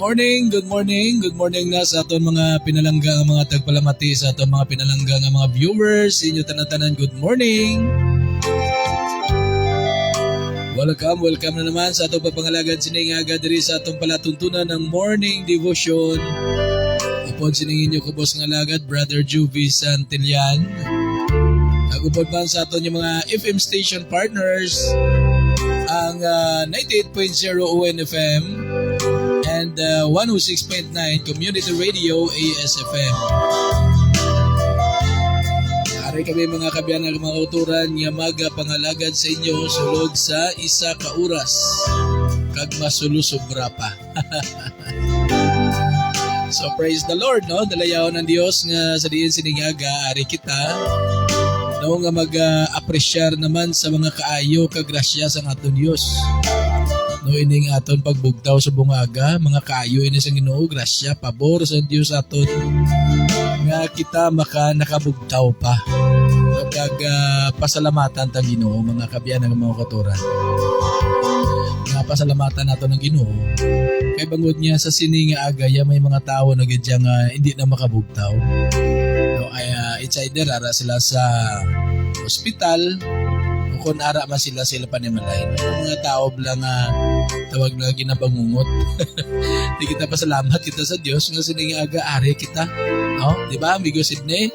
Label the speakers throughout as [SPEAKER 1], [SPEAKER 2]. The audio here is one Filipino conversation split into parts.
[SPEAKER 1] good morning na sa aton mga pinalanggang mga tagpalamati, sa aton mga pinalanggang mga viewers, inyo tanan-tanan, good morning. Welcome na naman sa atong papangalagad siningaga diri sa atong palatuntunan ng morning devotion. Upod siningin nyo ko boss ng alagad, Brother Juvie Santillan. Upod man sa aton yung mga FM station partners, ang 98.0 ONFM and 106.9 Community Radio ASFM. Ari kami mga kabiyan ng mga autoran nga magapangalagad sa inyo sulod sa isa ka oras kag masulusubra pa. So praise the Lord, no? Dalayaw ng Dios nga sa diin siningaga ari kita no nga mag-apresyar naman sa mga kaayo kag grasya sa aton Dios. No ining aton pagbugtaw sa bungaga, mga kaayo ini sa Ginoo, grasya, pabor sa Dios aton nga kita nakabugtaw pa. Kag pasalamatan ta Ginoo mga kabiyan ng mga katuran. Nga pasalamatan nato ng Ginoo kay bangod niya sa sininga agaya may mga tao na gidyang hindi na makabugtaw. No, it's either ara sila sa hospital o kung ara man sila panimalay. Ang mga tao lang tawag na ginabangungot. Di kita pasalamat kita sa Dios nga sininga aga ari kita. No, di ba Amigo Sydney?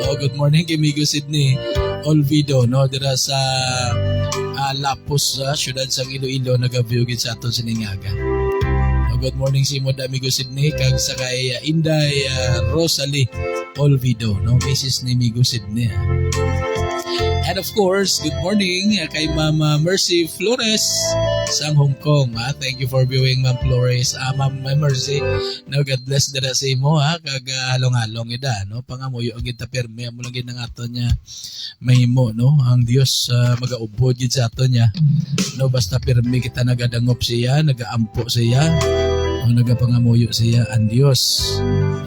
[SPEAKER 1] Oh, good morning kay Amigo Sydney Olvido, no, dira sa Lapus, syudad sa Iloilo, nagaview gid sa aton siningaga. Good morning si mo Amigo Sydney kag sa kay Inday Rosalie Olvido, no, Mrs. ni Amigo Sydney. And of course, good morning kay Mama Mercy Flores sa Hong Kong. Thank you for viewing Ma'am Flores. Ma'am Mercy, no, God bless dira sa imo kag halong-halong ida, no, pangamuyo gid ta perme mo lang gid ng aton nya mahimo, no, ang Dios magaubod gid sa aton nya, no, basta perme kita nagadangop siya, nagaampo siya, o nagapangamuyo siya ang Dios,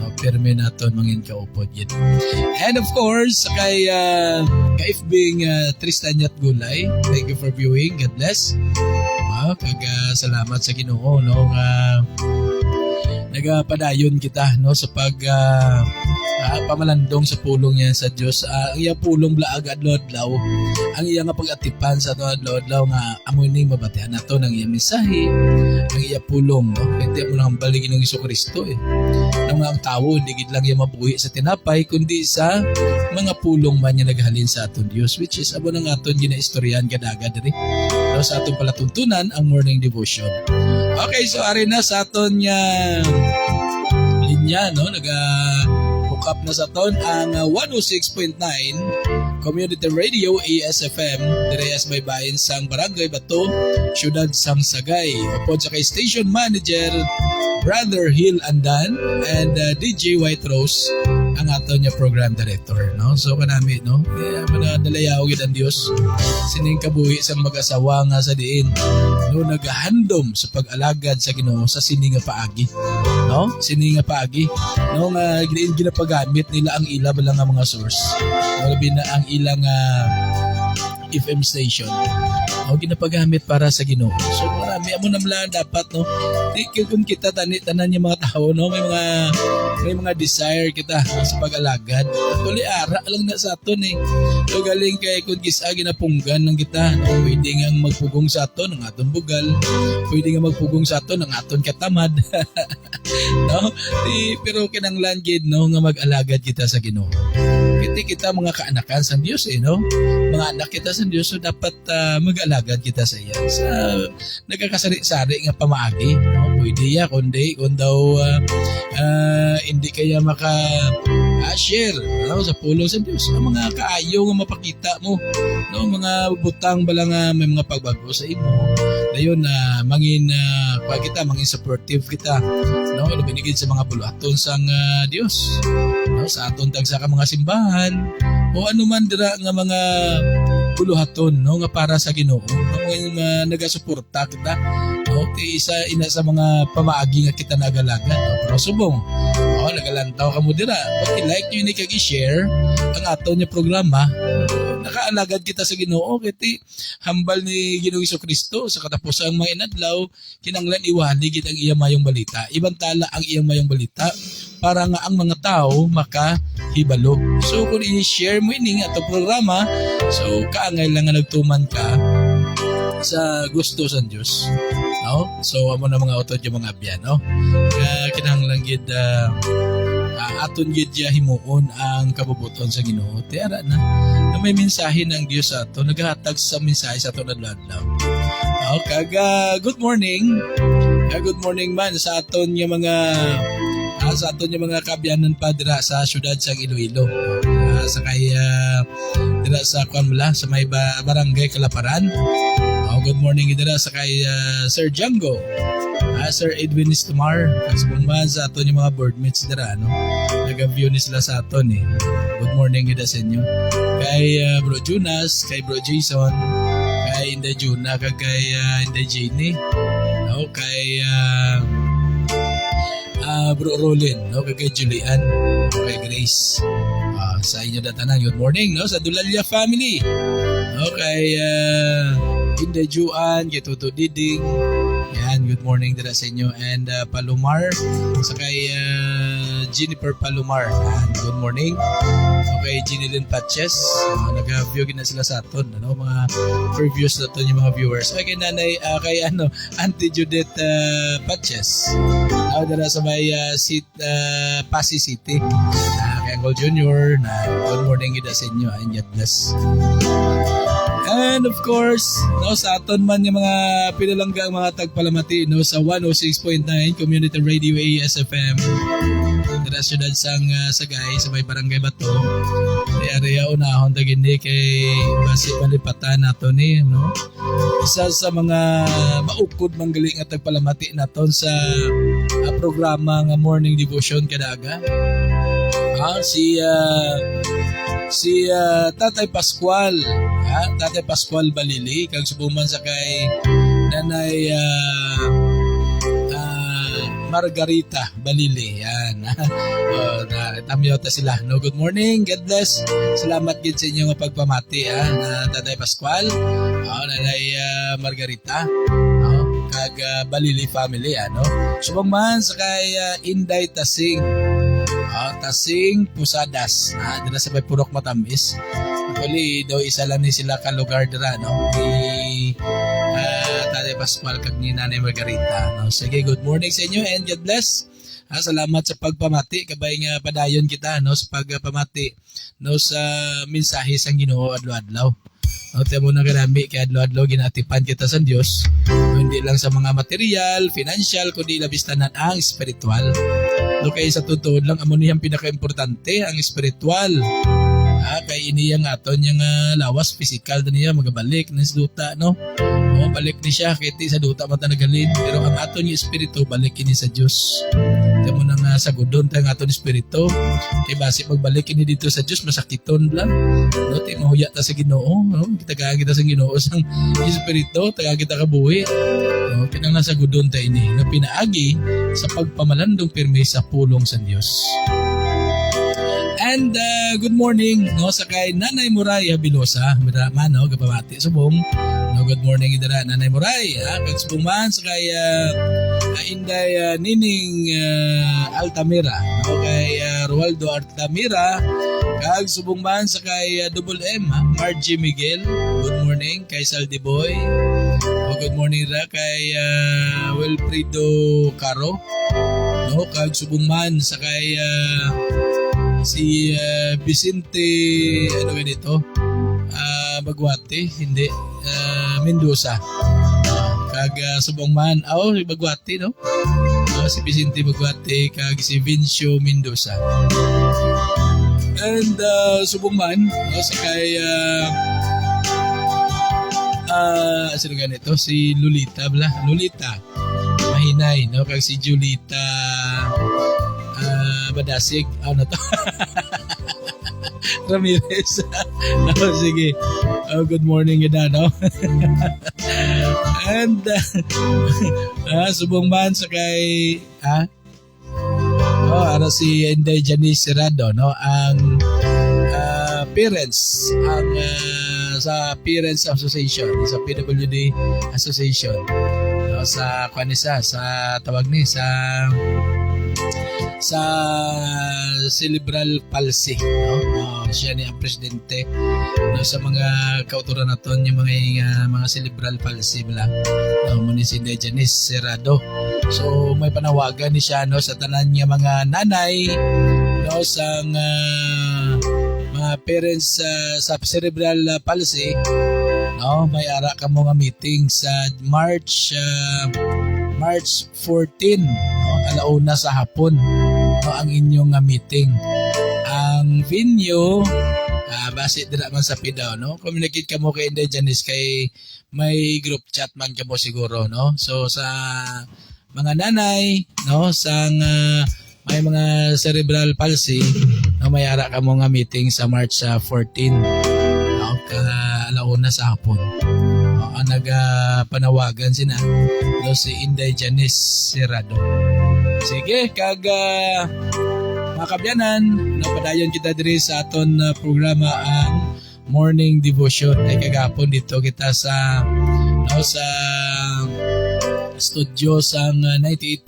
[SPEAKER 1] no, perme naton mangin kaupod gid. And of course kay kaifbing Tristan Yat Gulay, thank you for viewing, God bless. Kag salamat sa Ginoo, no, nga nagapadayon kita, no, sa pag pamalandong sa pulong niya sa Dios. Ang iya pulong blaag adlaw-adlaw, ang iya nga pag-atipan sa adlaw-adlaw nga amoy ning mabatian nato ng iya mensahe, ang iya pulong, no, hindi mo nang baligin ng Hesukristo nang ang tao hindi gid lang iya mabuhi sa tinapay kundi sa mga pulong man niya naghalin sa aton Dios, which is abo nang aton ginaistoryahan kadaga diri, no, sa aton palatuntunan ang morning devotion. Okay, so ari na sa aton nya linya, no, hook up na sa aton ang 106.9 Community Radio ASFM direhas baybayin sang Barangay Bato, Syudad sang Sagay. Upod sa kay Station Manager Brother Hill Andan and DJ White Rose ang aton niya program director, no. So kanami, no, manadalayaw gid ang Dios sining kabuhi sang mag-asawa nga sa diin, no, nagahandom sa pag-alagad sa Ginoo sa sininga paagi, no, sininga paagi, no, nga ginapagamit nila ang ila balang nga mga source, labi na ang ilang FM station, no, ginapagamit para sa Ginoo. So marami amo namla dapat, no, kung kita tanan yung mga tao, no, may mga desire kita sa pag-alagad. Actually, ara lang na sa aton So galing kay kung gisa ginapunggan lang kita, no, pwede nga magpugong sa aton ang aton bugal, pwede nga magpugong sa aton ang aton katamad. No? Pero kinanglan gid, no, nga mag-alagad kita sa Ginoo. Kita mga kaanakan sa Dios, no? Mga anak kita sa Dios, so dapat mag-alagad kita sa iya. Sa nagkakasari-sari nga pamaagi, no? Pwede ya kundi kung daw hindi kaya share, no, sa pulong sa Dios. Ang mga kaayo nga mapakita mo, no, mga butang bala nga may mga pagbago sa imo. Dayon mangin mangin supportive kita, no, binigid sa mga buluhaton sang Dios, no, sa aton tagsa ka mga simbahan o anuman dira nga mga buluhaton, no, nga para sa Ginoo, nga nagasuporta kita, no, isa ina sa mga pamaagi nga kita nagalagad, no, pero subong nagalantaw ka mo dira, but like nyo ni kag i-share ang aton niya programa, nakaalagad kita sa Ginoo kiti hambal ni Ginoong Kristo sa katapusang mga inadlaw kinanglan iwali gid ang iyang mayong balita. Ibantala ang iyang mayong balita para nga ang mga tao makahibalo. So kung i-share mo ini ato programa, so kaangay lang nga nagtuman ka sa gusto sa Dios. No? So amo na mga utod yung mga abyan, no? Kinahanglan gid aton gid ya himuon ang kabubuton sa Ginoo. Tiara na may mensahe ng Dios sa ato, naghatag sa mensahe sa aton adlaw. Good morning. Good morning man sa aton yung mga kabyanan pa dira sa syudad sa Iloilo. Sakay dira sa Kwanmula sa may barangay Kalaparan. Good morning dira sa kay Sir Django. Sir Edwin Istumar, kasbungan sa aton yung mga boardmates dira, no? Nag-view ni sila sa aton eh. Good morning ida sa inyo. Kay Bro Jonas, kay Bro Jason, kay Inday Juna, kay Inday Jenny, no? Kay Bro Rolin, no? Kay Julian, kay Grace. Sa inyo datanan, good morning, no? Sa Dulalia family, no? Kay Inday Juan, kay Tuto Diding. Yan, good morning dira sa inyo. And Palomar, sa kay Jennifer Palomar. Yan, good morning. Okay, Ginilyn Patches. Nag-view na sila sa aton. Ano, mga previews na aton yung mga viewers. Okay, nanay, kay Auntie Judith Patches. Dira sa may Pasig City. Kay Uncle Junior. Good morning ida sa inyo. And God bless. And of course, no, sa aton man yung mga pinalanggang mga tagpalamati, no, sa 106.9 Community Radio ASFM. Dira syudad sang Sagay sa may Barangay Bato. Di area unahon tagindi kay basi malipatan nato ni, no. Isa sa mga maukod manggaling at tagpalamati naton sa programa nga Morning Devotion kadaga. Si Tatay Pascual, Tatay Pascual Balili, kag subuman sa kay Nanay Margarita Balili. Yan. Tamyota sila. No, good morning. God bless. Salamat gid sa inyong pagpamati na Tatay Pascual, Nanay Margarita, kag Balili family, ano. Subuman sa kay Inday Tasing. Tasing Pusadas. Dila sa may Purok Matamis. Actually, daw isa lang ni sila ka lugar dira, no? Ni Tatay Pascual kag ni Nanay Margarita. No? Sige, good morning sa inyo and God bless. Salamat sa pagpamati. Kabay nga padayon kita, no, sa pagpamati, no, sa mensahe sang Ginoo adlaw-adlaw. No, temo na karami kay adlaw-adlaw ginatipan kita sa Dios. No, hindi lang sa mga material, financial, kundi labis tanan ang spiritual. No, kay sa totoo lang amo niyang pinaka-importante ang spiritual. Kay iniyang aton yung lawas physical na niya magabalik na sa duta, no. Balik ni siya kay sa duta mata nagalin, pero ang aton yung espiritu balik ini sa Dios. Temo nang sagudon tayong aton espiritu. Kay base magbalik ini dito sa Dios masakiton lang. No, ti mahuya ta sa Ginoo, no. Kita sa Ginoo sang espiritu, taga kita kabuhi. No, kinang nasagudon ta ini na pinaagi sa pagpamalandong pirmi sa pulong sa Dios. And good morning, no, sa kay Nanay Muraya Bilosa, man, no, kapamati subong. No, good morning idara Nanay Muray, kag subong man sa kay Inday Nining Altamira, no, kay Roaldo Altamira, kag subong man sa kay Double M, Margie Miguel. Good morning kay Saldi Boy. Good morning ra kay Wilfredo Caro, no, kag subong man sa kay si Vicente ano ganito Bagwate, hindi Mendoza, kag subong man Bagwate, no, si Vicente Bagwate kag si Vincio Mendoza. And subong man sa kay sino ganito si Lolita Mahinay, no, kag si Julita Badasig, ano to? Ramirez. Sige. Good morning yun, no? And subong man sa kay ara si Inday Janice Serrado, no, ang parents ang sa Parents Association, sa PWD Association. No, sa kanisa sa tawag ni sa cerebral palsy, no? Siya ni ang presidente, no, sa mga kauturan naton yung mga cerebral palsy bala, no, muni si Janice Serrado. So may panawagan ni siya, no, sa tanan niya mga nanay, no, sa mga parents sa cerebral palsy, no, may ara ka mo nga meeting sa March 14, no, alauna sa hapon, no, ang inyong meeting. Ang venue base dira man sa Pidaw, no. Communicate ka mo kay Inday Janice, kay may group chat man ka mo siguro, no. So sa mga nanay, no, sang may mga cerebral palsy, no, may ara ka mo nga meeting sa March 14, no, alauna sa hapon. Ang nagpanawagan sina, no, si Inday Janice Serrado. Sige, mga kabyanan, no, padayon kita diri sa aton programa ang Morning Devotion. Ay kagapon dito kita sa studio sa 98.0.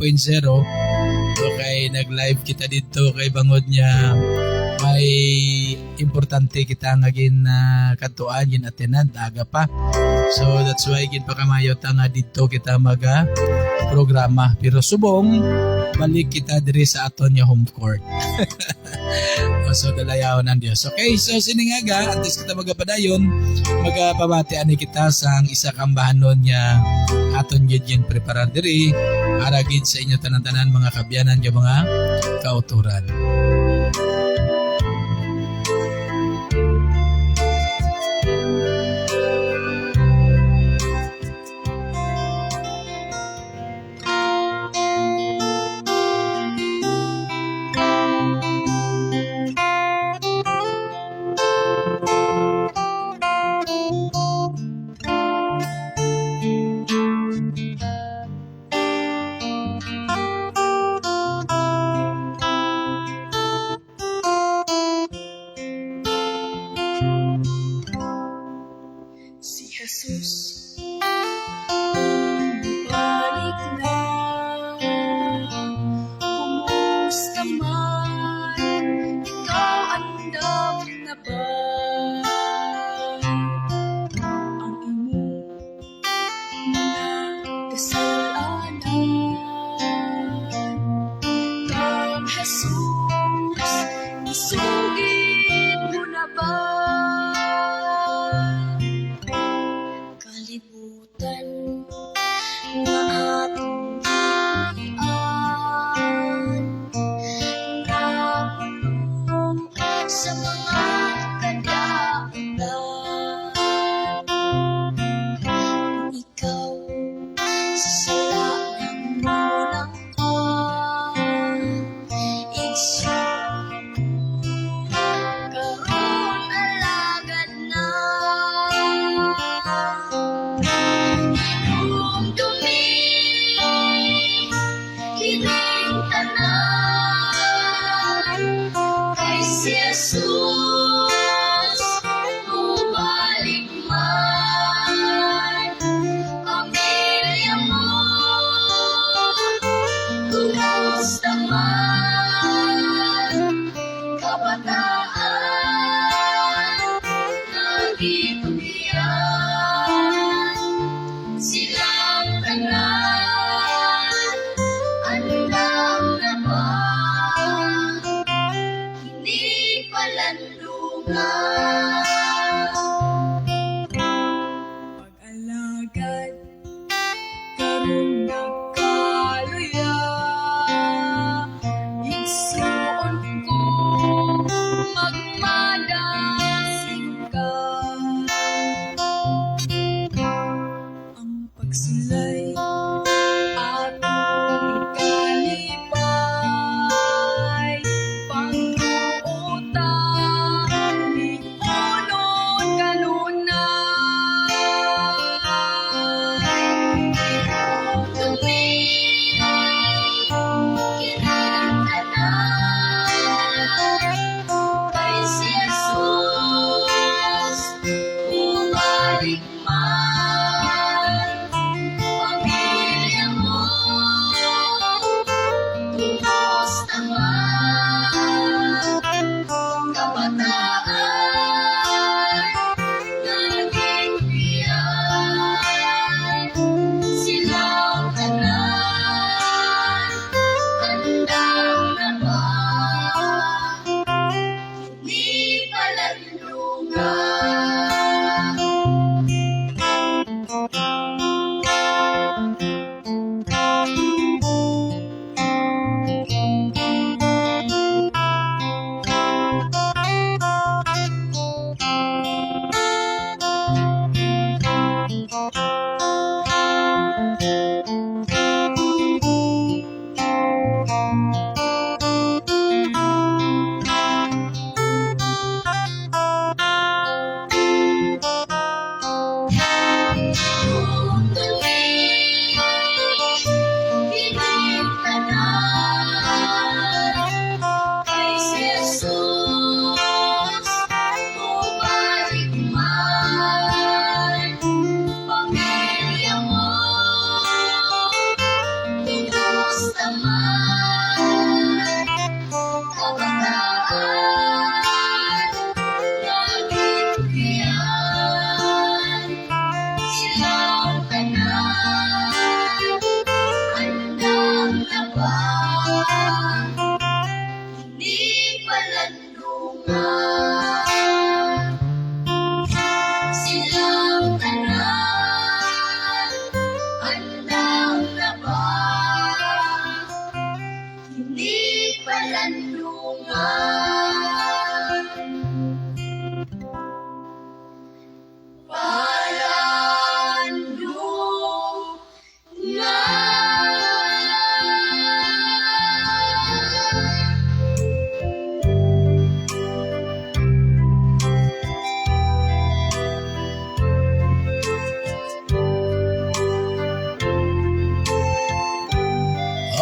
[SPEAKER 1] Okay, nag-live kita dito kay bangod niya may importante kita nga katuan gin atenan aga pa. So that's why gin pakamayo ta nga dito kita programa, pero subong balik kita diri sa aton nga home court. So dalayaw ng Dios. Okay, so siningaga antes kita magapadayon, magapamati ani kita sang isa kambahanon nya aton gid preparar diri para gid sa inyo tanan-tanan mga kabyanan nga mga kauturan.
[SPEAKER 2] Silang tanan, andang na ba? Hindi palandungan.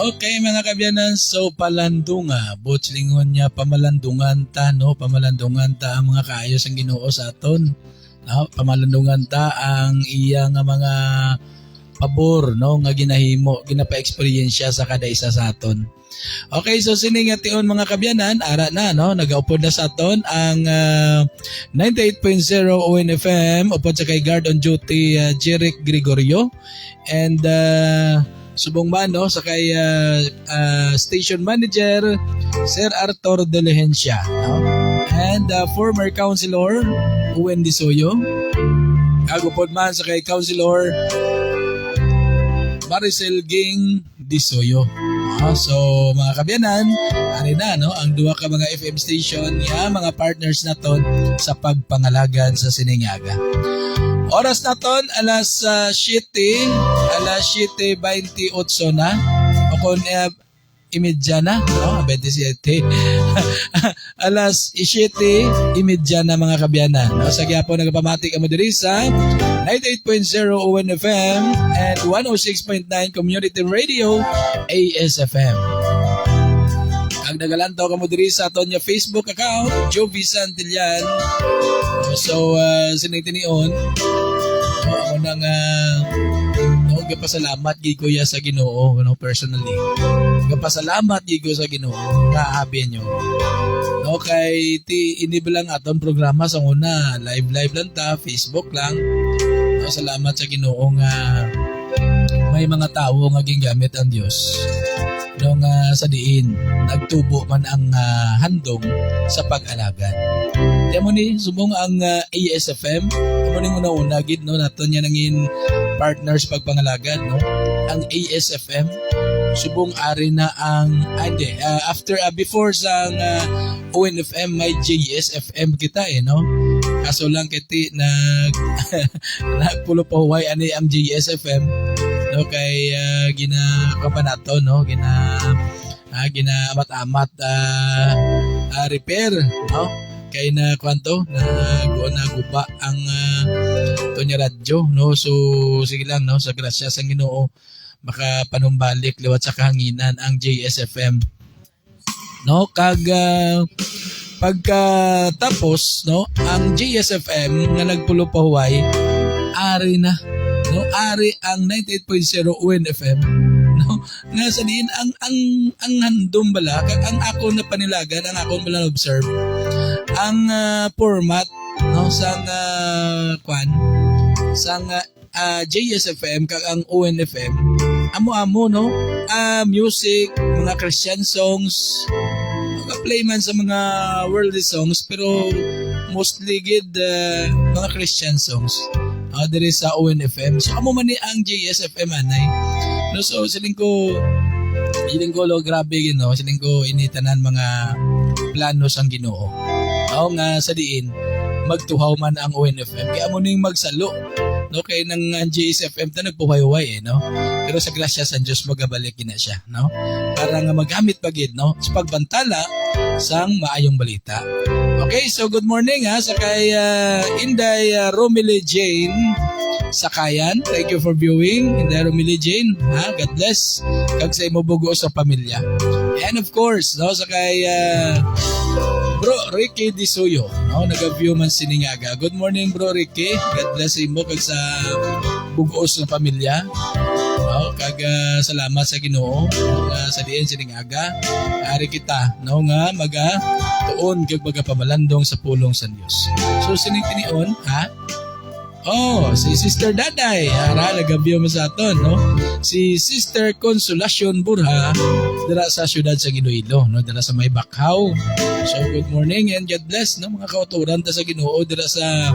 [SPEAKER 1] Okay mga kabyanan, so palandunga, butslingon niya pamalandungan ta, no? Pamalandungan ta ang mga kaayos ang Ginoo sa aton. No? Pamalandungan ta ang iya nga mga pabor, no? Nga ginahimo, ginapa-experience sa kada isa sa aton. Okay, so siningation mga kabyanan, ara na, no? Nagaupod na sa aton ang 98.0 ONFM upod sa kay guard on duty Jeric Gregorio and subong man, no, sa kay station manager Sir Arthur De Lehencia, no? And former councilor Uwen Disoyo, kagupod man sa kay councilor Maricel Ging Disoyo. So mga kabyanan, ari na, no, ang duha ka mga FM station ya mga partners naton sa pagpangalagan sa Siningaga. Oras naton alas 7:28 na. O kung imedya na, no? 27. Alas 7:30 na mga kabyanan. No? Sa gyapon nagapamatik ang diri sa 98.0 ONFM and 106.9 Community Radio ASFM. Ang nagalantaw ka mo diri sa aton nga Facebook account, Jovi Santillan. So, sinitinion, ako nang gapasalamat gigo ya sa Ginoo, no, personally. Gapasalamat gigo sa Ginoo, kaabi nyo. No, kay inibilang aton programa sa una, live lang ta, Facebook lang. No, salamat sa Ginoo nga may mga tao nga gingamit ang Dios. Nung sa diin, nagtubo man ang handong sa pag-alagan. Kaya mo ni, subong ang ASFM, mo ni una-una, gid, no, naton niya nangin partners pagpangalagan, no? Ang ASFM, subong ari na ang, before sa ONFM, may JSFM kita no? Kaso lang kiti, nagpulo pa huway, ani ang JSFM, no, kay ginakapanato, no, ginaamat-amat repair, no, kay na kwanto naguba ang tonya radyo, no. So sige lang, no, sa grasya sa Ginoo baka panumbalik liwat sa kahanginan ang JSFM, no. Pagkatapos, no, ang JSFM nga nagpulo pa huway, ari na, no, ari ang 98.0 ONFM, no, nga sa diin ang handom bala kag ang ako na panilagan, ang ako bala observe ang format, no, sang JSFM kag ang ONFM, amo-amo, no, music, mga Christian songs, play man sa mga worldly songs, pero mostly gid mga Christian songs diri sa ONFM. So amo man ni ang JSFM anay, no. So siling ko lo grabe gid, no, siling ko initanan mga planos ang Ginoo, nga sa diin magtuhaw man ang ONFM kaya amo ning magsalo, no, kay nang JSFM ta nagpuhay-huway, no, pero sa grasya sa Dios magabalik na siya, no, para nga magamit pa gid, no, sa pagbantala sang maayong balita. Okay, so good morning sa kay Inday Romilly Jane Sakayan. Thank you for viewing, Inday Romilly Jane, God bless kag sa imo bugo sa pamilya. And of course, no, sa kay Bro Ricky Disuyo, no, naga-view man Siningaga. Good morning Bro Ricky, God bless imo kag sa bugos ng pamilya. No, kag salamat sa Ginoo sa diin Siningaga. Ari kita, no, nga tuon kag pamalandong sa pulong sa Dios. So sinitinion, Si Sister Daday, nagabyo mo sa aton, no? Si Sister Consolacion Burha, dira sa siyudad sa Iloilo, no? Dira sa may Bakhaw. So, good morning and God bless, no? Mga kauturan ta sa Ginoo, dira sa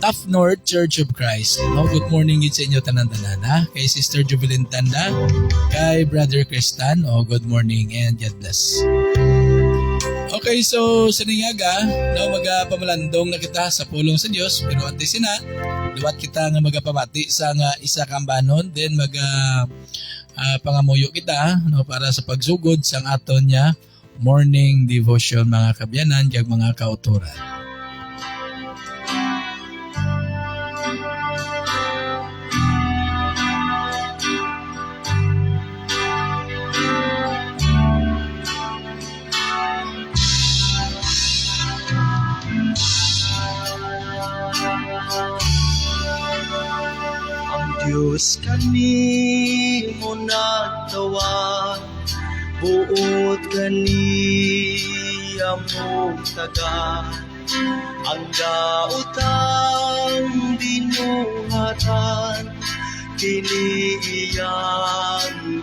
[SPEAKER 1] Tough North Church of Christ. No? Good morning sa inyo tanan-tanan, ha? Kay Sister Jubilin Tanda, kay Brother Kristan, good morning and God bless. Okay, so sa ningaga, no, magapamalandong na kita sa pulong sa Dios, pero antes sina, luwat kita nga magapamati sa nga isa kambanon, then pangamuyo kita, no, para sa pagsugod sang aton niya morning devotion, mga kabyanan, kag mga kauturan.
[SPEAKER 3] Diyos kami mo nagtawa, buot kaniya mong taga, ang daotang binuhatan, kiniiyang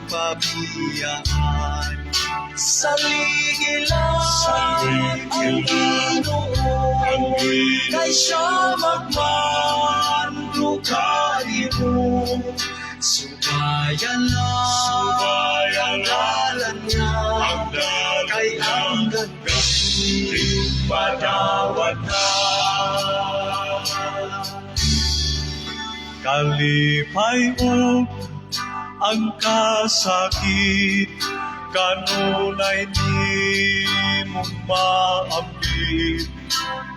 [SPEAKER 3] pabiyaan. Saligilan ang Ginoo, kay siya magmando kanimo. Subayan ang dalan niya, kay ang gagawin padawat na. Kalipay ang kasakit, kanunay ni mong maambit,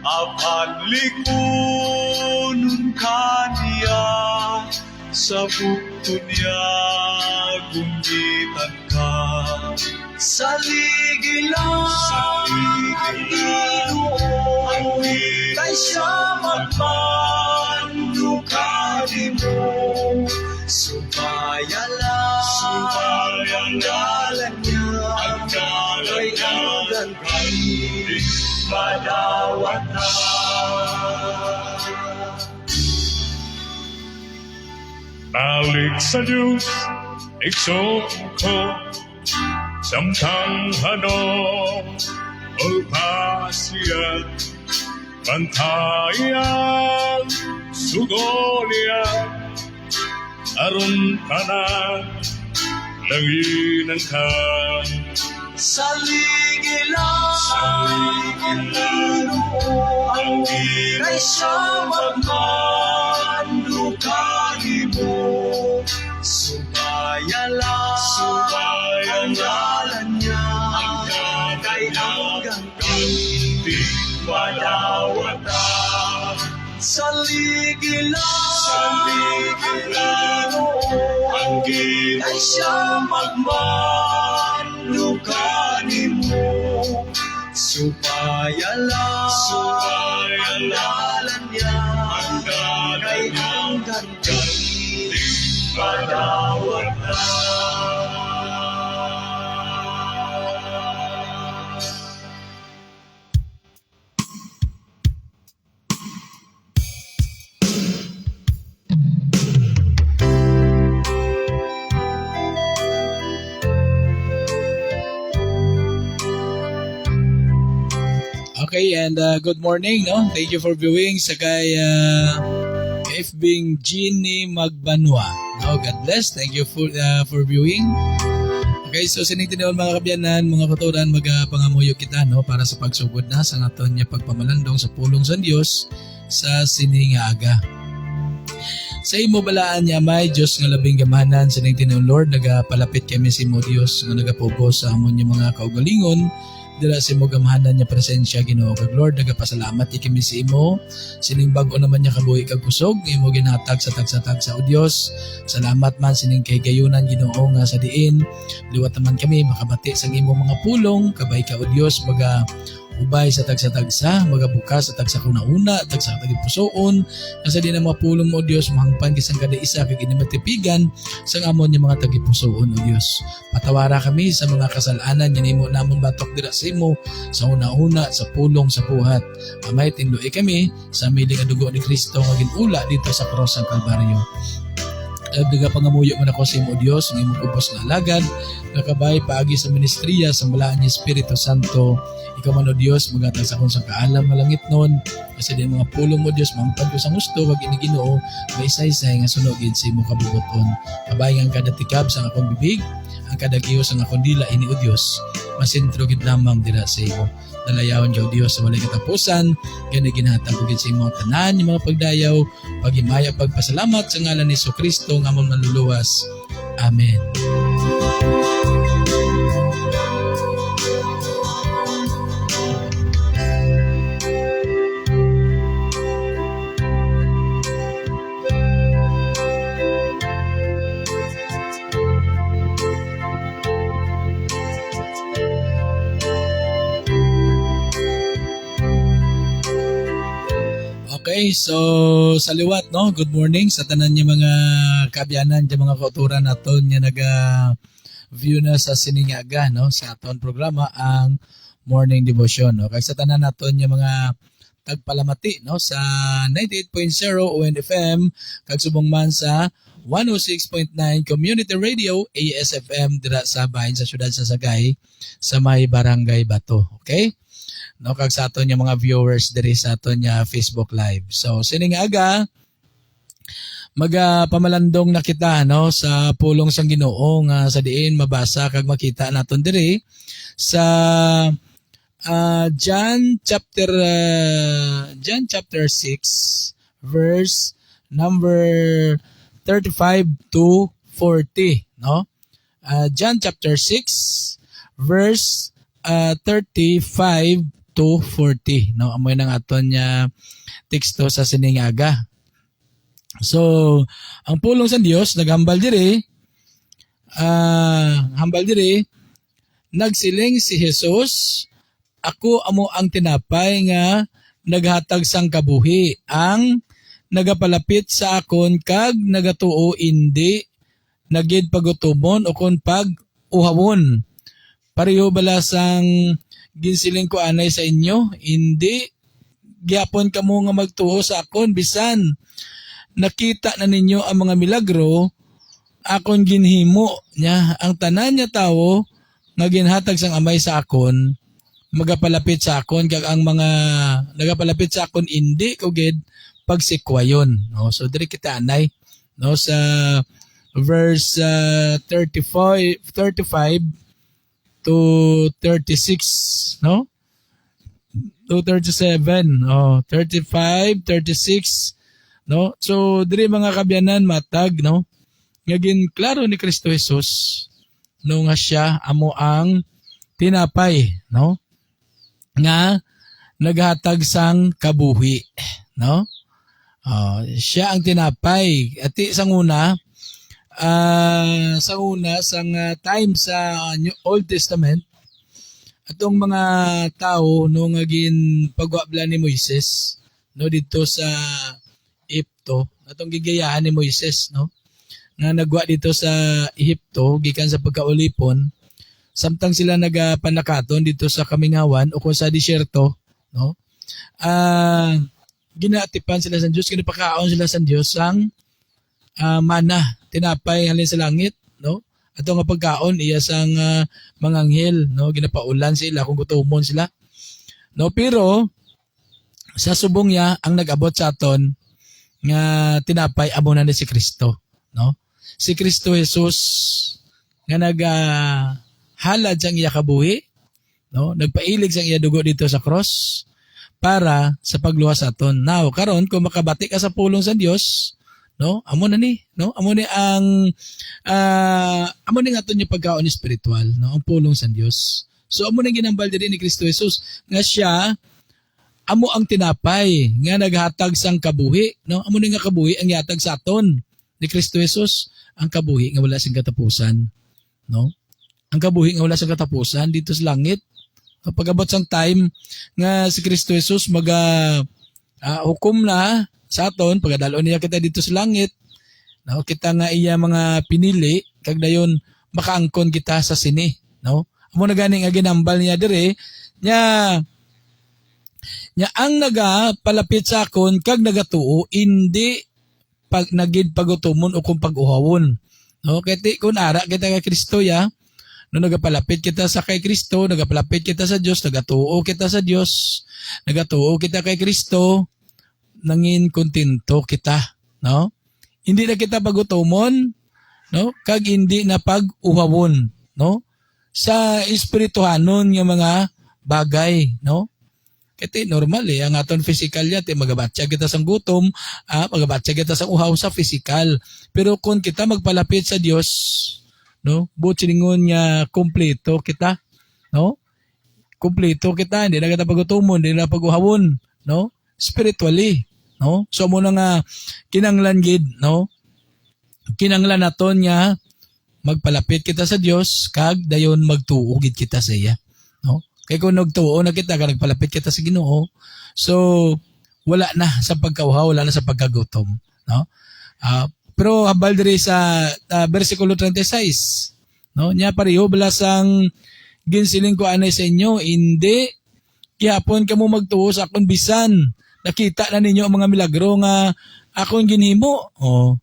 [SPEAKER 3] apan likunun kaniya, sa bukto niya gumbitan ka. Saligilan ang Ginoo, kay siya magmando kanimo. Subayan dalan niya, kay ang gagawin padawat na.
[SPEAKER 4] Balik sa Diyos, ikso ko, samtang o pasya, pantayan, sugolya, aron ka na, langinan ka.
[SPEAKER 3] Saligilan ang Ginoo, kay siya magmando kanimo. Subayan dalan niya, kay ang gagawin padawat na. Saligilan ang Ginoo, kay siya magmando kanimo. Subayan dalan niya, kay ang gagawin padawat na.
[SPEAKER 1] Okay, and good morning, no? Thank you for viewing sa kay FBing Jeannie Magbanwa. No, God bless. Thank you for viewing. Okay, so sinigtiniwan mga kabyanan, mga katuran, magapangamuyo kita, no, para sa pagsugod na sa naton niya pagpamalandong sa pulong sa Dios sa siningaga. Sa imo balaan niya may Diyos nga labing gamahanan, sinigtiniwan Lord, nagapalapit kami sa imo Dios nga nagapugos sa amon niya mga kaugalingon, dira sa imo gamahanan niya presensya Ginoo. Kag Lord, nagapasalamat kami sa imo sining bag-o naman niya kabuhi kag kusog imo ginatag sa tagsa-tagsa o Dios. Salamat man sining kay gayunan Ginoo nga sa diin liwat naman kami makabati sa imo mga pulong kabay ka o Dios, baga ubay sa tagsa-tagsa, magabukas sa tagsa kuna-una, tagsa tagipusoon, nasa di na mga pulong mo, Dios, mahangpan kisang kada isa, kag inimatipigan, sang amon niya mga tagipusoon, O Dios. Patawara kami sa mga kasalanan, yan imo namon batok dira sa imo, sa una-una, sa pulong, sa buhat. Amay, tinduay kami, sa miling dugo ni Kristo, nga ginula dito sa cross ng Kalbaryo. Daga pangamuyo man ako sa imo, Dios, ng imo kubos na alagad, nakabay paagi sa ministriya, sa malaan ni Espiritu Santo. Ikaw man, O Dios, magatag sa akong sa kaalam nga langit nun, kasi din mga pulong mo, Dios, mampan ko sa gusto, wag iniginoo, may isa-isa nga sunogin sa imo kabubuton. Kabay ang kada tikab sa akong bibig, ang kada gihos ang akong dila, ini, O Dios, masintro gid lamang dira sa imo. Dalayawan niyo, Dios, sa walay katapusan, gani ginhatag ko gid sa imo tanan, yung mga pagdayaw, pagimaya, pagpasalamat sa ngalan ni Jesucristo nga among manluluwas. Amen. Okay, so sa liwat, no? Good morning sa tanan niya mga kabyanan, niya mga kauturan naton niya naga-view na sa siningaga, no? Sa aton programa ang Morning Devotion, no? Kaya sa tanan naton niya mga tagpalamati, no? Sa 98.0 ONFM, kag subong man sa 106.9 Community Radio ASFM dira sa bahin sa syudad sa Sagay sa may Barangay Bato. Okay? No, kag sa aton yung mga viewers diri sa aton nya Facebook Live. So sining aga magpamalandong na kita, no, sa pulong sang Ginoo nga sa diin mabasa kag makita naton diri sa John chapter 6 verse number 35 to 40, no? John chapter 6 verse 35 to 40, no? Amoy nang aton nya teksto sa siningaga. So, ang pulong sa Dios naghambal diri, nagsiling si Jesus, ako amo ang tinapay nga naghatag sang kabuhi, ang nagapalapit sa akon kag nagatuo indi nagid pagutumon o kon pag uhawon. Pareho bala sang ginsiling ko anay sa inyo, hindi gyapon kamo nga magtuo sa akon bisan nakita na ninyo ang mga milagro akon ginhimo nya. Ang tanan nya tawo nga ginhatag sang amay sa akon magapalapit sa akon, kag ang mga nagapalapit sa akon hindi ko gid pagsikwayon, no? So diri kita anay, no, sa verse 35 to 36, no? To 37, 35, 36, no? So diri mga kabyanan matag, no? Ngagin klaro ni Kristo Jesus no nga siya amo ang tinapay, no? Nga naghatag sang kabuhi, no? Siya ang tinapay. At sang una, sang time sa Old Testament, atong mga tao no ngagin pagwabla ni Moises, no, dito sa Egypto, atong gigayahan ni Moises, no, nga nagwa dito sa Egypto gikan sa pagkaulipon, samtang sila nagapanakaton dito sa kamingawan o kung sa disyerto, no, ginatipan sila sa Diyos, ginapakaon sila sa Diyos ang mana, tinapay halin sa langit, no? Ato nga pagkaon iya sang mga anghel, no? Ginapaulan sila kung gutomon sila, no? Pero sa subong niya ang nag-abot sa aton nga tinapay amo na ni si Kristo, no? Si Kristo Jesus nga halad sang iya kabuhi, no? Nagpailig sang iya dugo dito sa cross para sa pagluwas aton. Now, karon kung makabati ka sa pulong sa Dios, no? Amo na ni, no? Amo ni ang amo ni aton yung pagkaon espiritual, no? Ang pulong sa Dios. So amo ni ginambal diri ni Kristo Jesus nga siya amo ang tinapay nga naghatag sang kabuhi, no? Amo ni nga kabuhi ang yatag sa aton ni Kristo Jesus, ang kabuhi nga wala sing katapusan, no? Ang kabuhi nga wala sing katapusan dito sa langit, No, pagabot sang time nga si Kristo Jesus hukom na sa aton pagdalon niya kita dito sa langit. No, kita nga iya mga pinili kag dayon makaangkon kita sa sini, no? Amo na gani nga ginambal niya dire nya ang nagapalapit sa akon kag nagatuo hindi pag nagid pagutumon o kung pag-uhawon. No, kay kun ara kita kay Kristo ya, no nagapalapit kita sa kay Kristo, nagapalapit kita sa Dios, nagatuo kita sa Dios, nagatuo kita kay Kristo, nangin kontento kita, no? Hindi na kita pagutumon, no? Kag hindi na pag-uhawon, no? Sa espirituhanon nga mga bagay, no? Kaya normal ang aton physical yate, magabatsa kita sa gutom, magabatsa kita sa uhaw sa physical. Pero kung kita magpalapit sa Dios, no? Butsingon nga kompleto kita, no? Kompleto kita, hindi na kita pagutumon, hindi na pag-uhawon, no? Spiritually, no? So mo na nga kinanglan gid, no? Kinanglan naton nga magpalapit kita sa Dios kag dayon magtuo gid kita sa iya, no? Kay kung nagtuo na kita kag nagpalapit kita sa Ginoo, so wala na sa pagkauhaw, wala na sa pagkagutom, no? Pero habal diri sa bersikulo 36, no? Nya pareho balasang ginsiling ko anay sa inyo, hindi gihapon kamo magtuo sa akon bisan nakita na ninyo ang mga milagro nga akon ginhimo. Oh.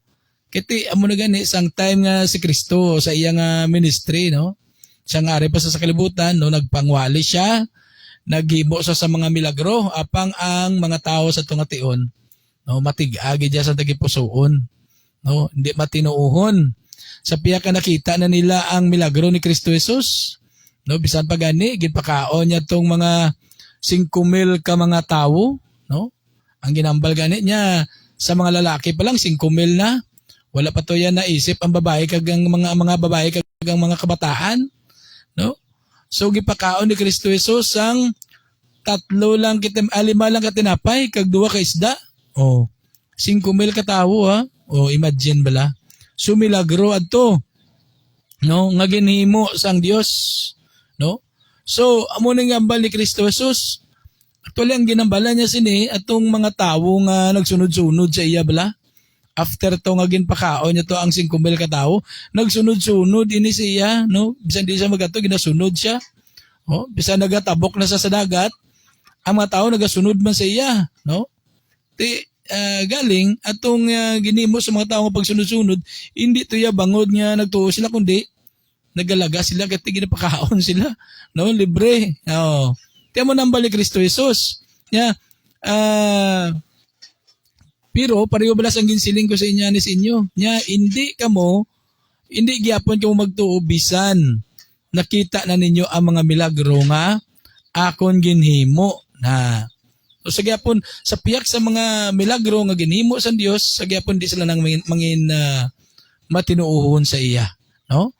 [SPEAKER 1] Kiti amo na gani sang time nga si Kristo sa iyang ministry, no? Siya nga ari pa sa kalibutan, no, nagpangwali siya, naghimo sa mga milagro apang ang mga tao sa tungation, no, matig-agi diya sa tagipusoon, no, hindi matinuuhon. Sa piya ka nakita na nila ang milagro ni Kristo Jesus, no, bisan pa gani gipakaon niya tong mga 5,000 ka mga tao, no? Ang ginambal gani niya sa mga lalaki pa lang 5,000 na. Wala pa to yan naisip ang babae kag ang mga babae kag ang mga kabataan, no? So gipakaon ni Kristo Jesus ang 5 lang katinapay kag 2 ka isda. Oh, 5,000 ka tawo ha. Oh, imagine bala. So milagro adto, no, nga ginhimo sang Dios, no? So amo ning ambal ni Kristo Jesus. Actually ang ginambalan niya sini atong mga tawo nga nagsunod-sunod sa iya bala. After to nga ginpakaon niya to ang 5,000 ka tawo, nagsunod-sunod ini siya, no? Bisan di siya magato, ginasunod siya. Oh, bisan nagatabok na sa dagat, ang mga tao nagasunod man sa iya, no? Galing atong ginimo sa mga tao nga pagsunod-sunod, hindi to ya bangod nga nagtuo sila kundi nagalaga sila kati ginapakaon sila, no? Libre. Oh. Tiyan mo nang balik Kristo Jesus. Yeah. Pero pareho balas ang ginsiling ko sa inyo ni sa inyo. Nya hindi gyapon kamo magtuo bisan nakita na ninyo ang mga milagro nga akon ginhimo na. So sa gyapon sa piyak sa mga milagro nga ginhimo sa Dios, sa gyapon di sila nang mangin matinuuhon sa iya, no?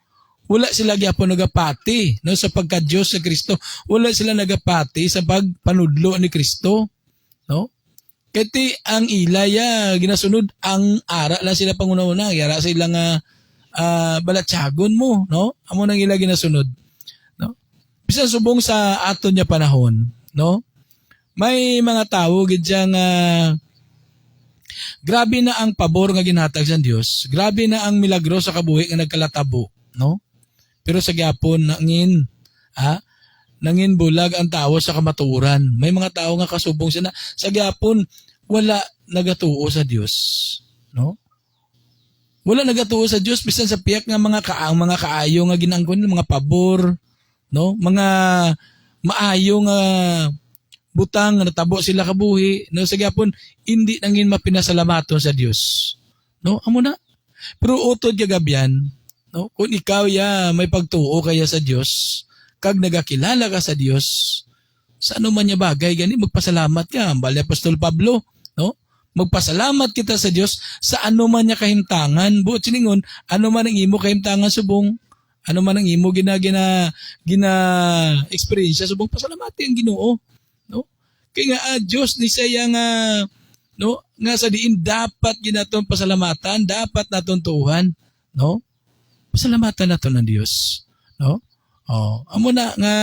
[SPEAKER 1] Wala sila gyapon nagapati, no, sa pagka-Dios sa Kristo. Wala sila nagapati sa pagpanudlo ni Kristo, no? Kati ang ilaya ginasunod ang ara lang sila panguna-una, yara sila nga balatsagon mo, no? Amo nang ila ginasunod, no? Bisan subong sa aton nya panahon, no? May mga tao gid nga grabe na ang pabor nga ginhatag sa Dios, grabe na ang milagro sa kabuhi nga nagkalatabo, no? Pero sa gyapon nangin bulag ang tao sa kamaturan. May mga tao nga kasubong sila sa gyapon wala nagatuo sa Dios, no? Wala nagatuo sa Dios bisan sa piyak nga mga kaayo nga ginangkon mga pabor, no? Mga maayo nga butang nga natabo sila kabuhi, no? Sa gyapon hindi nangin mapinasalamaton sa Dios, no? Amo na. Pero utod gagabyan, no? Kung ikaw may pagtuo kaya sa Dios, kag nagakilala ka sa Dios, sa ano man niya bagay gani magpasalamat ka. Bali Apostol Pablo, no? Magpasalamat kita sa Dios sa ano man niya kahimtangan. Buot siningon, ano man ang imo kahimtangan subong, ano man ang imo gina experience subong pasalamati ang Ginoo, no? Kay nga Dios ni saya nga, no, nga sa diin dapat ginaton pasalamatan, dapat naton tuuhan, no? Pasalamatan naton ang Dios, no? Oh, amo na nga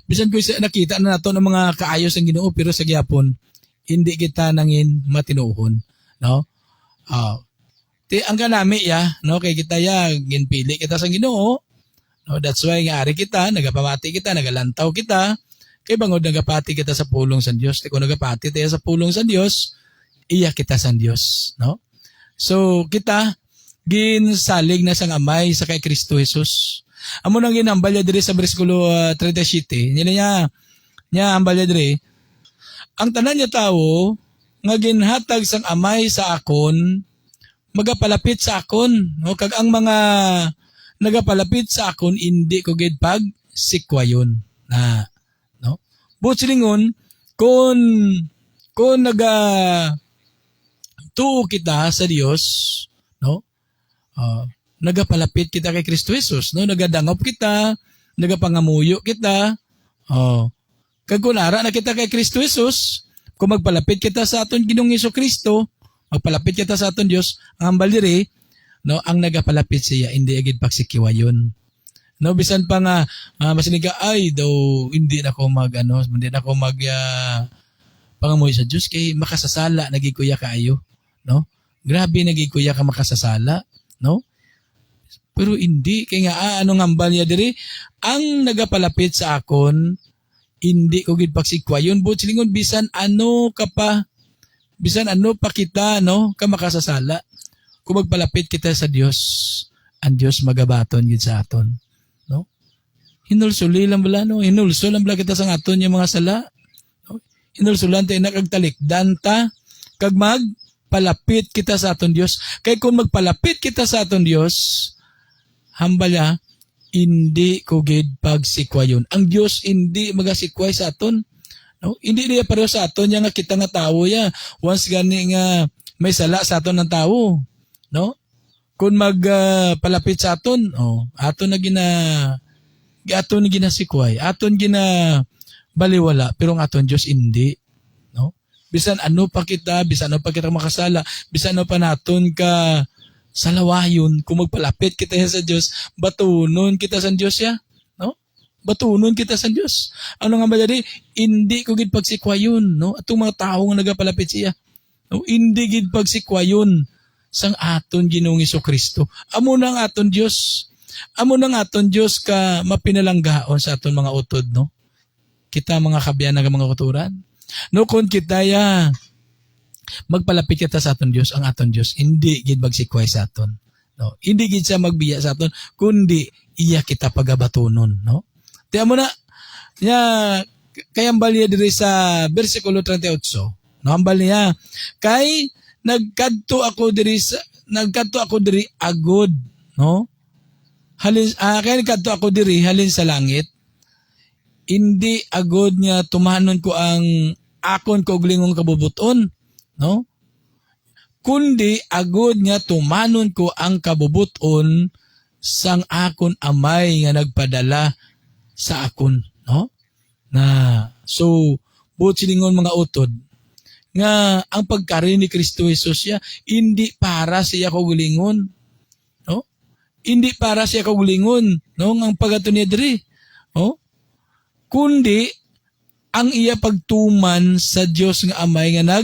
[SPEAKER 1] Bisan ko nakita na nato ng mga kaayos ang Ginoo pero sa gyapon hindi kita nangin matinuhon, no? Ang kanami ya, no, kay kita ya ginpili kita sa Ginoo. No, that's why nga ari kita, nagapamati kita, nagalantaw kita. Kay bangod nagapati kita sa pulong sa Dios. Kung nagapati tayo sa pulong sa Dios, iya kita sa Dios, no? So kita ginsalig na sang amay sa kay Kristo Jesus. Amo nang ginambal niya diri sa bersikulo 37. Niya ambal niya diri. Ang tanan niya tawo nga ginhatag sang amay sa akon magapalapit sa akon, no? Kag ang mga nagapalapit sa akon hindi ko gid pag sikwayon na, no? Butsilingon kun tuo kita sa Dios, no? Nagapalapit kita kay Kristo Jesus, no? Nagadangop kita, nagapangamuyo kita. Kag kun ara na kita kay Kristo Jesus, kung magpalapit kita sa aton Ginoong Hesukristo, magpalapit kita sa aton Dios, ang ambal diri, no, ang nagapalapit siya hindi agid pagsikiwayon. No, bisan pa nga masinig ka ay daw hindi na ako pangamoy sa Dios kay makasasala nagikuya kaayo, no? Grabe nagikuya ka makasasala, no? Pero hindi kay nga anong hambal niya diri, ang nagapalapit sa akon hindi ko gid pagsikwayon but silingon bisan ano pa kita, no, ka makasasala. Kung magpalapit kita sa Dios, ang Dios magabaton gid sa aton, no? Hinulsuli lang bala, no? Hinulsol lang bala kita sa aton yung mga sala, no? Hinulsulan tayo na kagtalikdan ta kag magpalapit kita sa aton Dios. Kay kung magpalapit kita sa aton Dios, hambala hindi ko gid pagsikwayon. Ang Dios hindi magasikway sa aton, no? Hindi niya pareho sa aton nga kita nga tawo ya. Once gani nga may sala sa aton ng tawo, no? Kung magpalapit sa aton, aton na ginasikway, aton gina baliwala, pero ang aton Dios hindi, no? Bisan ano pa kita makasala, bisan ano pa naton ka salawayon, kung magpalapit kita sa Dios, batunon kita sa Dios ya, no? Batunon kita sa Dios. Ano nga ba diri? Hindi ko gid pagsikwayon, no? Atong mga tawo nga nagapalapit siya, no? Hindi gid pagsikwayon sang aton Ginoong Hesukristo. Amo nang aton Dios. Amo nang aton Dios ka mapinalanggaon sa aton mga utod, no? Kita mga kabyan nga mga kuturan. No, kung kita ya magpalapit kita sa aton Dios, ang aton Dios hindi gid magsikway sa aton, no? Hindi gid siya magbiya sa aton kundi iya kita pagabatonon, no? Tiyan mo na nya kay ambal niya diri sa bersikulo 38, no? Ambal niya kay nagkadto ako diri agod, no? Kay nagkadto ako diri halin sa langit, hindi agod nga tumanon ko ang akon kauglingong kabubuton, no? Kundi agod nga tumanon ko ang kabubuton sang akon amay nga nagpadala sa akon, no? So silingon mga utod nga ang pagkari ni Kristo Jesus ya hindi para siya kaugulingon, no? Hindi para siya kaugulingon, no, ang pagaton niya diri, no? Kundi ang iya pagtuman sa Dios nga amay nga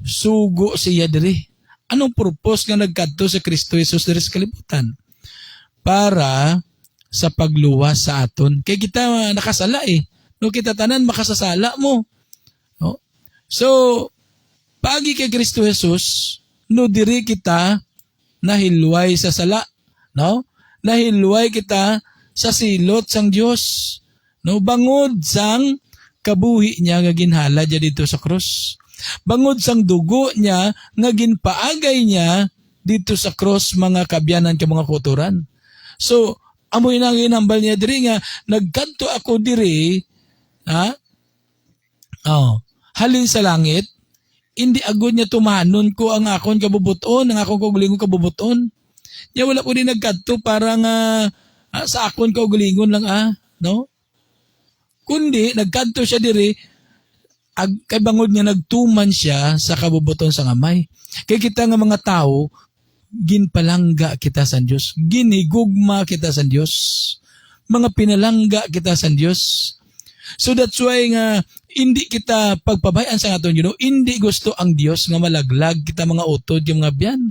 [SPEAKER 1] sugo siya diri. Anong purpose nga nagkadto sa Kristo Jesus diri sa kalibutan? Para sa pagluwas sa aton. Kay kita nakasala no, kita tanan makasasala mo, no? So pagi kay Kristo Jesus, no, diri kita nahilway sa sala, no? Nahilway kita sa silot sang Dios, no? Bangod sang kabuhi niya nga ginhala niya dito sa krus. Bangod sang dugo niya nga ginpaagay niya dito sa cross, mga kabyanan ka mga kuturan. So, amoy nang ginambal niya diri nga nagkadto ako diri, halin sa langit, hindi agad niya tumanon ko ang akon kabubuton, ang akon kaugalingon kabubuton. Niya wala ko din nagkadto para nga sa akon kaugalingon lang no? Kundi nagkadto siya diri kay bangod nga nagtuman siya sa kabubuton sa amay. Kay kita nga mga tao, ginpalangga kita sa Dios, ginigugma kita sa Dios, mga pinalangga kita sa Dios, So that's why nga hindi kita pagpabayaan sa aton Ginoo. Hindi gusto ang Dios nga malaglag kita mga utod yung mga biyan.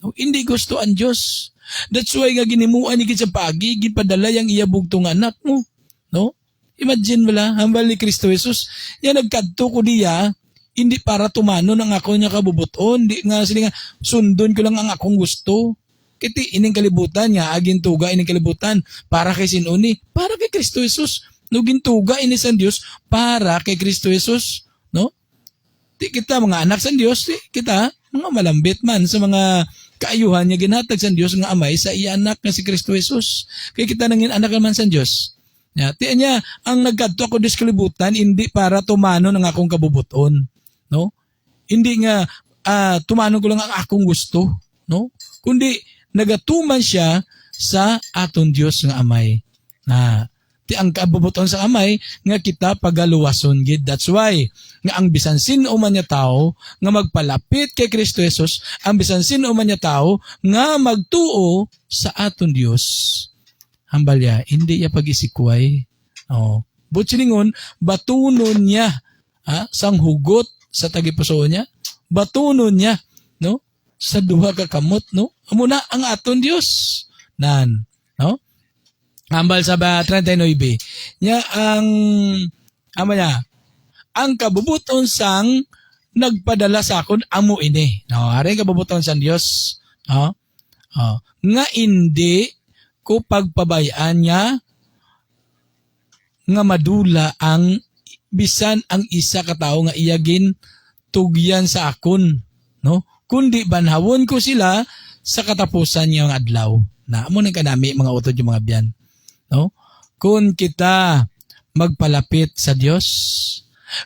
[SPEAKER 1] No, hindi gusto ang Dios. That's why nga ginimuan ni sa pagi gipadala yang iya bugtong anak mo. No? Imagine mo lang, hambal ni Kristo Jesus, yan nagkadto ko diya, hindi para tumano ng ako niya kabubuton, di nga sila nga sundon ko lang ang akong gusto. Kiti ining kalibutan nga agin tuga ining kalibutan para kay sinuni, para kay Kristo Jesus. No gintuga ini sa Dios para kay Kristo Jesus, no? Di kita mga anak sa Dios, di kita mga malambit man sa mga kaayuhan niya ginhatag sa Dios nga amay sa iya anak nga si Kristo Jesus. Kay kita nangin anak naman sa Dios. Ya, tiyan niya ang nagkadto ako dis kalibutan hindi para tumano ng akong kabubuton, no? Hindi nga tumano ko lang ang akong gusto, no? Kundi nagatuman siya sa aton Dios nga amay. Ti ang kabubuton sa amay nga kita pagaluwason gid. That's why nga ang bisan sino man niya tao nga magpalapit kay Kristo Jesus, ang bisan sino man niya tao nga magtuo sa aton Dios. Hambalya, hindi niya pag-isikway. But siningon, batunon niya sang hugot sa tagipuso niya. Batunon niya, no? Sa duha ka kamot, no? Amo na ang aton Dios. Nan, no? Hambal sa 39. Nya ang kabubuton sang nagpadala sa akon amo ini. No, aring kabubuton sang Dios, nga hindi ko pagpabayaan niya nga madula ang bisan ang isa ka tawo nga iyagin tugyan sa akon, no? Kundi banhawon ko sila sa katapusan niyang adlaw. Na amo nang kanami mga utod yung mga biyan. No? Kung kita magpalapit sa Dios,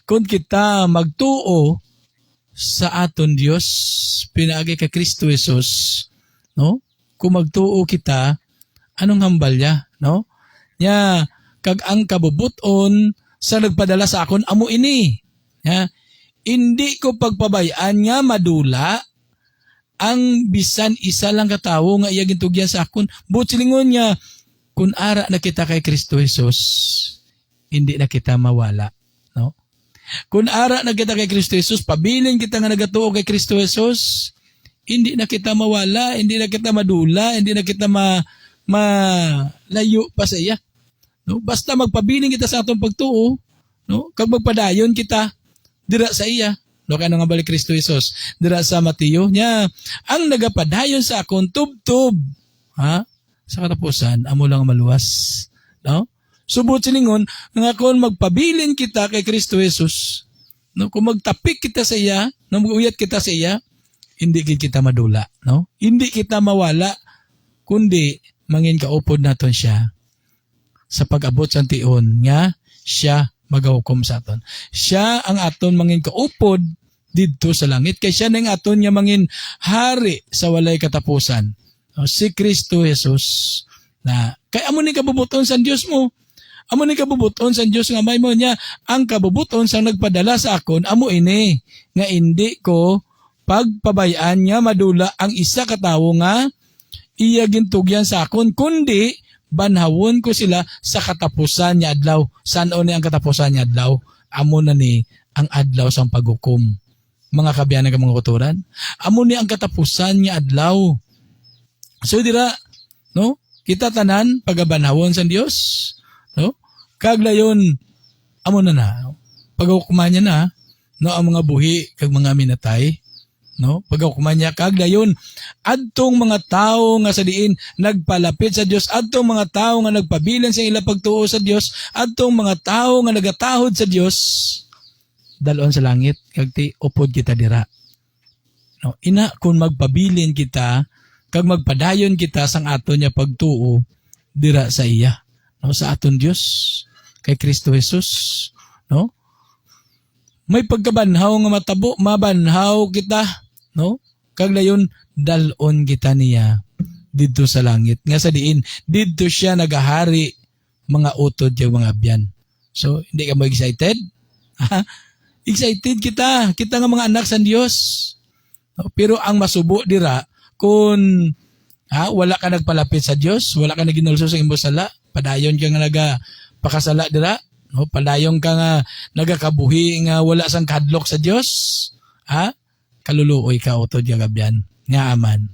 [SPEAKER 1] kung kita magtuo sa aton Dios, pinaagi kay Kristo Jesus, no? Kung magtuo kita, anong hambal niya, no? Nya kag ang kabubuton sa nagpadala sa akon amo ini. Ya, hindi ko pagpabayaan nga madula ang bisan isa lang katawo nga iya gintugyan sa akon. But silingon niya, kung ara na kita kay Kristo Jesus, hindi na kita mawala, no? Kung ara na kita kay Kristo Jesus, pabilin kita nga nagatuo kay Kristo Jesus, hindi na kita mawala, hindi na kita madula, hindi na kita malayo pa sa iya. No? Basta magpabilin kita sa atong pagtuo, no? Kag magpadayon kita dira sa iya. No, kano nga balik Kristo Jesus dira sa Mateo nya, ang nagapadayon sa akon tubtub, sa katapusan, amo lang maluwas. No? Subot siningon, nga kung magpabilin kita kay Kristo Jesus, no? Kung magtapik kita sa iya, maguyat kita sa iya, hindi kita madula. No? Hindi kita mawala, kundi mangin kaupod naton siya sa pag-abot sa tion nga siya magahukom sa aton. Siya ang aton mangin kaupod didto sa langit. Kay siya nang aton nga mangin hari sa walay katapusan. Si Kristo Jesus na kay amo ni kabubuton sa Dios mo. Amo ni kabubuton sa Dios nga may mo niya. Ang kabubuton sa nagpadala sa akon amo ini nga hindi ko pagpabayaan niya madula ang isa ka tawo nga iya gintugyan sa akon, kundi banhawon ko sila sa katapusan niya adlaw. Saan ni ang katapusan niya adlaw? Amo na ni ang adlaw sang paghukom. Mga kabiyanan ka mga kuturan, amo ni ang katapusan niya adlaw. So dira, no? Kita tanan pagabanhawon sa Dios, no? Kaglayon amo na. Paghukuman niya na, no, ang mga buhi kag mga minatay, no? Paghukuman niya kaglayon adtong mga tawo nga sa diin nagpalapit sa Dios, adtong mga tawo nga nagpabilin sa ila pagtuo sa Dios, adtong mga tawo nga nagatahod sa Dios, dalon sa langit kag ti upod kita dira. No, ina kung magpabilin kita kag magpadayon kita sang aton nya pagtuo dira sa iya, no, sa aton Dios kay Kristo Jesus, no? May pagkabanhaw nga matabo, mabanhaw kita, no? Kag layon dalon kita niya didto sa langit. Nga sa diin, didto siya nagahari mga utod yung mga biyan. So, hindi ka mo excited? Excited kita. Kita nga mga anak sa Dios. No? Pero ang masubo dira, kung wala ka nagpalapit sa Dios, wala ka naginulso sa imong sala, padayon ka nga nagapakasala dira, No, palayong ka nga nagakabuhi nga wala sang kadlok sa Dios. Ha? Kaluluoy ka utod nga gabyan. Nga aman.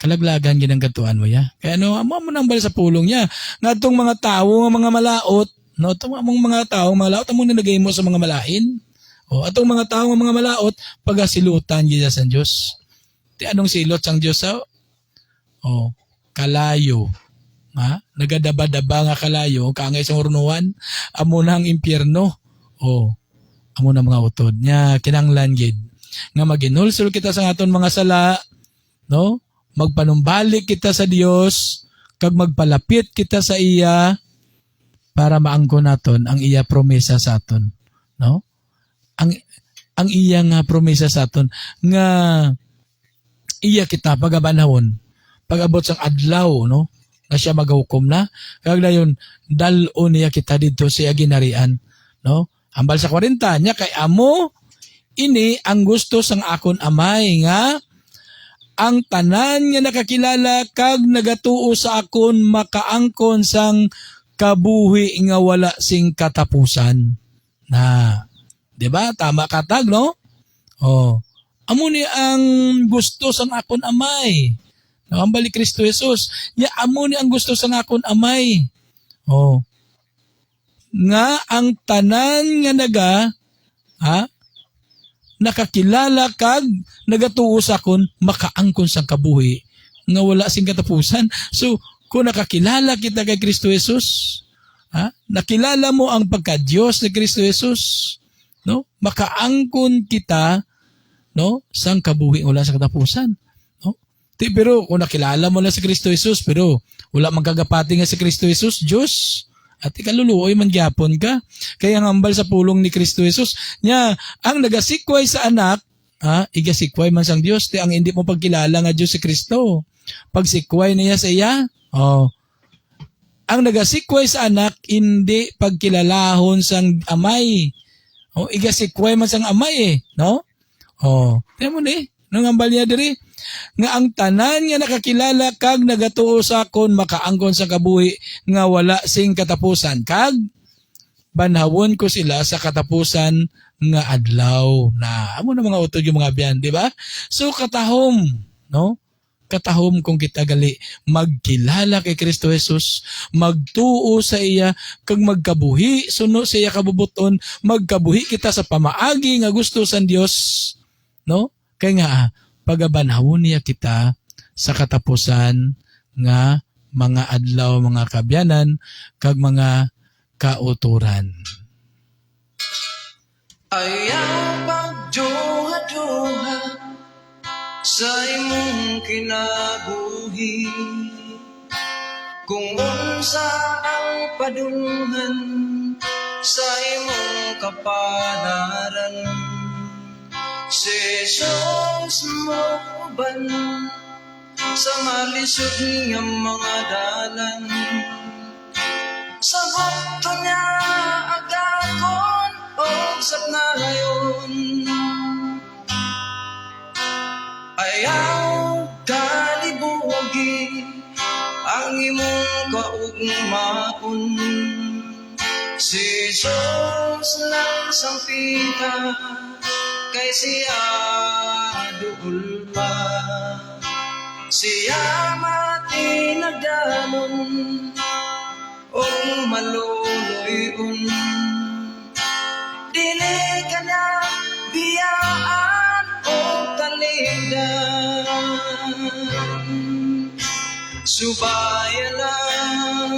[SPEAKER 1] Kalaglagan ginang katuan mo ya. Kaya amo mo nang bal sa pulong niya. Nga itong mga tao, mga malaot, no, itong mga tao, mga malaot, amo nilagay mo sa mga malain. O, atong mga tao, mga malaot, pagasilutan niya sa Diyos. Ti anong silot sang Diyos sa? O, kalayo. Ha? Nagadaba-daba nga kalayo, kaangay sa urnuan, amo na ang impyerno. O, amo na mga utod niya, kinanglan gid. Nga maginulsol kita sa aton mga sala, no? Magpanumbalik kita sa Dios, kag magpalapit kita sa iya para maangkon naton ang iya promesa sa aton, no? Ang iya nga promesa sa aton nga iya kita pagabanhawon, pag-abot sang adlaw, no? Na siya magahukom na, kag dayon dal-o niya kita didto sa ginarian, no? Hambal sa 40 nya kay amo ini ang gusto sang akon amay nga ang tanan nga nakakilala kag nagatuo sa akon makaangkon sang kabuhi nga wala sing katapusan. Na, 'di ba? Tama katag, no? Oh. Amo ni ang gusto sang akon amay. No, ang balik Kristo Jesus. Nya amo ni ang gusto sang akon amay. Oh. Nga ang tanan nga nakakilala kag nagatuo sa akon makaangkon sang kabuhi nga wala sing katapusan. So kung nakakilala kita kay Kristo Jesus, nakilala mo ang pagka-Diyos ni Kristo Jesus, no? Makaangkon kita, no, sang kabuhi wala sa katapusan, no? Pero kung nakilala mo na si Kristo Jesus pero wala man kagapati nga si Kristo Jesus, Diyos, at ikaluluoy man gyapon ka. Kaya ang ambal sa pulong ni Kristo Jesus, nya ang nagasikway sa anak, igasikway man sang Dios. Ti ang hindi mo pagkilala nga Dios si Kristo, pagsikway niya sa iya, ang nagasikway sa anak hindi pagkilalahon sang amay. Igasikway man sang amay no? Tiyan mo ni, nung ambal niya diri, nga ang tanan nga nakakilala kag nagatuo sa akon makaangkon sa kabuhi nga wala sing katapusan kag banhawon ko sila sa katapusan nga adlaw. Na amo na mga utod yung mga biyan, di ba? So katahom, no? Katahom kung kita gali magkilala kay Kristo Jesus, magtuo sa iya kag magkabuhi suno sa iya kabubuton, magkabuhi kita sa pamaagi nga gusto sa Dios, no? Kay nga pagabanhawon niya kita sa katapusan nga mga adlaw, mga kabyanan, kag mga kauturan.
[SPEAKER 3] Ayaw pagduha-duha sa imong kinabuhi, kung unsa ang padulngan sa imong kapalaran. Si Jesus mo ban sa malisod nga mga dalan, sa bukto niya agakon o sapnayon. Ayaw kalibugi ang imong kaugmaon, si Jesus lang sampita kay siya duol pa, siya matinagdanon o maluloyon. Dili kanya biyaan o taligdan, subayan lang,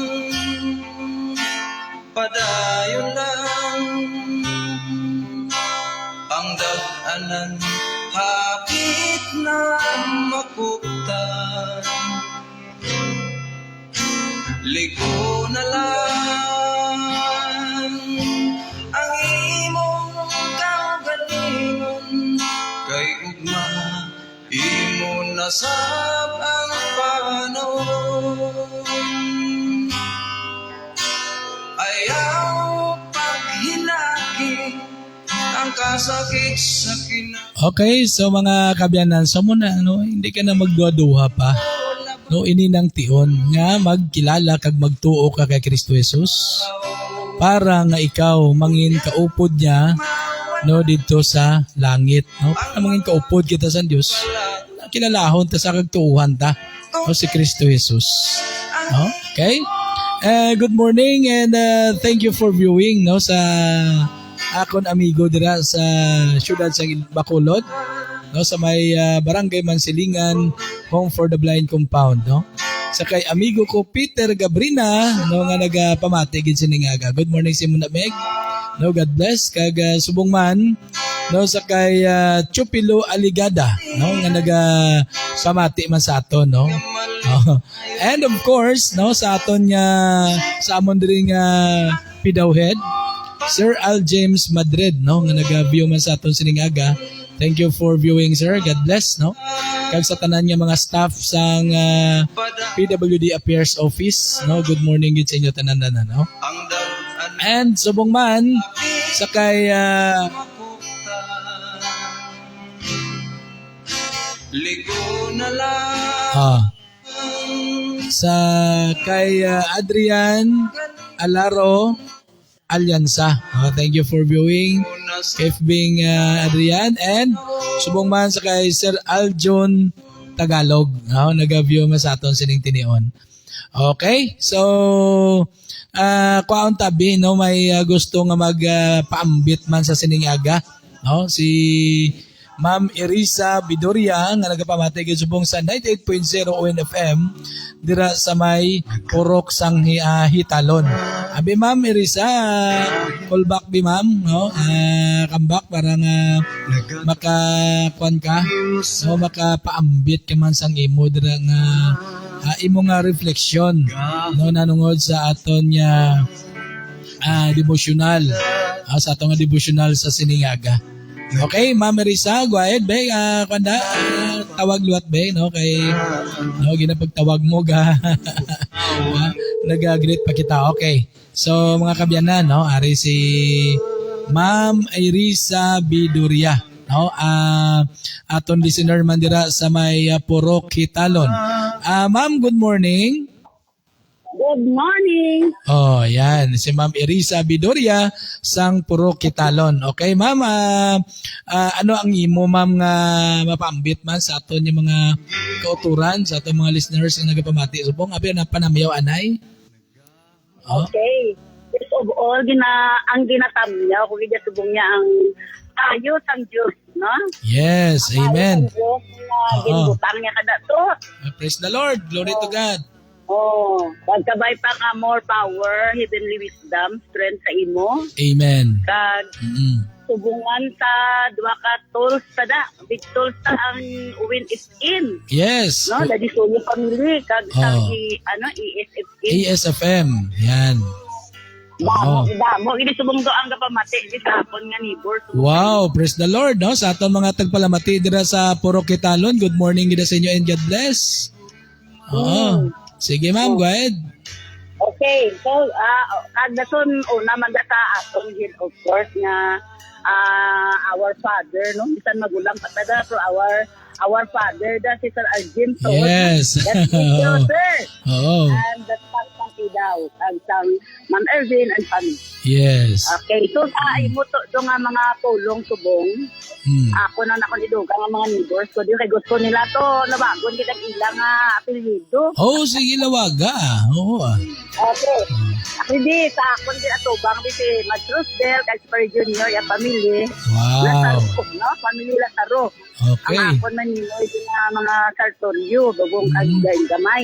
[SPEAKER 3] padayon lang ang daganan, hapit na makutan. Ligo na lang ang imong kaugalingon, kay ugma imo nasab ang panahon. Ayaw paghilaki ang kasakit sa
[SPEAKER 1] Okay, so mga kabyanan, sa muna, no, hindi ka na magduha-duha pa. No, ini nang tion nga magkilala kag magtuo ka kay Kristo Jesus. para nga ikaw mangin kaupod niya no dito sa langit, no? Para mangin kaupod kita sa Dios. Kilalahon ta sa kagtuuhan ta, no, si Kristo Jesus. No? Okay? Good morning and thank you for viewing no sa akon amigo dira sa siyudad sa Bacolod, no, sa may Barangay Mansilingan, Home for the Blind Compound, no. Sa kay amigo ko Peter Gabrina no nga nagapamati gid siningaga. Good morning si Muna Meg. No, God bless kag subong man no sa kay Chupilo Aligada no nga pamati man sa aton, no. And of course no sa aton nga sa amon diri nga Pidawhead, Sir Al James Madrid no nga naga-view man sa aton siningaga. Thank you for viewing, sir. God bless, no? Kag sa tanan nga mga staff sang PWD Affairs Office, no? Good morning gid sa inyo tanan, no? And subong man sa kay
[SPEAKER 3] ligo na lang
[SPEAKER 1] sa kay Adrian Alaro Alyansa. Thank you for viewing. FBing Adrian and subong man sa kay Sir Aljon Tagalog. Nag-view man sa aton sining tinion. Okay? So kwaon tabi no may gusto nga magpaambit man sa sining aga, no? Si Ma'am Erisa Bidoria nga nagapamati gid subong sa 98.0 ONFM dira sa may Purok sang Hitalon. Abi Ma'am Erisa, call back bi ma'am, no? Come back para nga makakuan ka, no, makapaambit ka man sang imo dira nga imo nga refleksyon, no, nanungod sa aton nga devotional, sa aton nga devotional sa siningaga. Okay, Ma'am Marisa, go ahead, be. Kanda, tawag luwat, be, no? Kay, no, ginapagtawag mo, nag-greet pa kita. Okay. So, mga kabyanan, no? Ari si Ma'am Irisa Biduria, no? Aton listener man dira sa may Purok Hitalon. Ma'am, good morning.
[SPEAKER 5] Good morning.
[SPEAKER 1] Oh, yan. Si Ma'am Irisa Bidoria sang Purok Kitalon. Okay, ma'am. Ano ang imo, ma'am, nga mapambit man sa aton yung mga kauturan, sa aton mga listeners na nagapamati. Subong, abi na panamayaw, anay? Oh.
[SPEAKER 5] Okay. First of all, ang ginatamyaw, kung hindi subong niya ang ayos ang Diyos, no?
[SPEAKER 1] Yes, amen.
[SPEAKER 5] Ayos ang Diyos na ginbutang niya kada to.
[SPEAKER 1] Praise the Lord. Glory to God.
[SPEAKER 5] Pagkabay pa ka more power, heavenly wisdom, strength sa imo.
[SPEAKER 1] Amen.
[SPEAKER 5] Kag subungan sa dua ka tools tada. Big tools ta ang win it in.
[SPEAKER 1] Yes.
[SPEAKER 5] No, dadi suyo family kag sa ESFM.
[SPEAKER 1] ESFM. Yan.
[SPEAKER 5] Mo ini subong do ang kapamati di sapon nga neighbor.
[SPEAKER 1] Wow, praise the Lord, no? Sa aton mga tagpalamati dira sa Purok Kitalon. Good morning gid sa inyo and God bless. Sige ma'am, go ahead.
[SPEAKER 5] Okay, so kagdason una magata atong of course nga our father, no? Bisan magulang patada pero our father da si Sir Arjun.
[SPEAKER 1] Yes.
[SPEAKER 5] That's it, sir. And that's pang daw ang sang Ma'am Ervin and family.
[SPEAKER 1] Yes.
[SPEAKER 5] Okay, so imo to nga mga pulong subong. Ako na nakon iduga nga mga neighbors ko di kay gusto nila to lawagon kita ilang apelyido.
[SPEAKER 1] Sige lawaga.
[SPEAKER 5] Okay. Hindi sa akon din atubang di si Madrosdel kay Super Junior yung pamilya.
[SPEAKER 1] Wow.
[SPEAKER 5] No, pamilya Lazaro.
[SPEAKER 1] Okay.
[SPEAKER 5] Ang akon man ninoy din mga sartoryo dugong kagay gamay.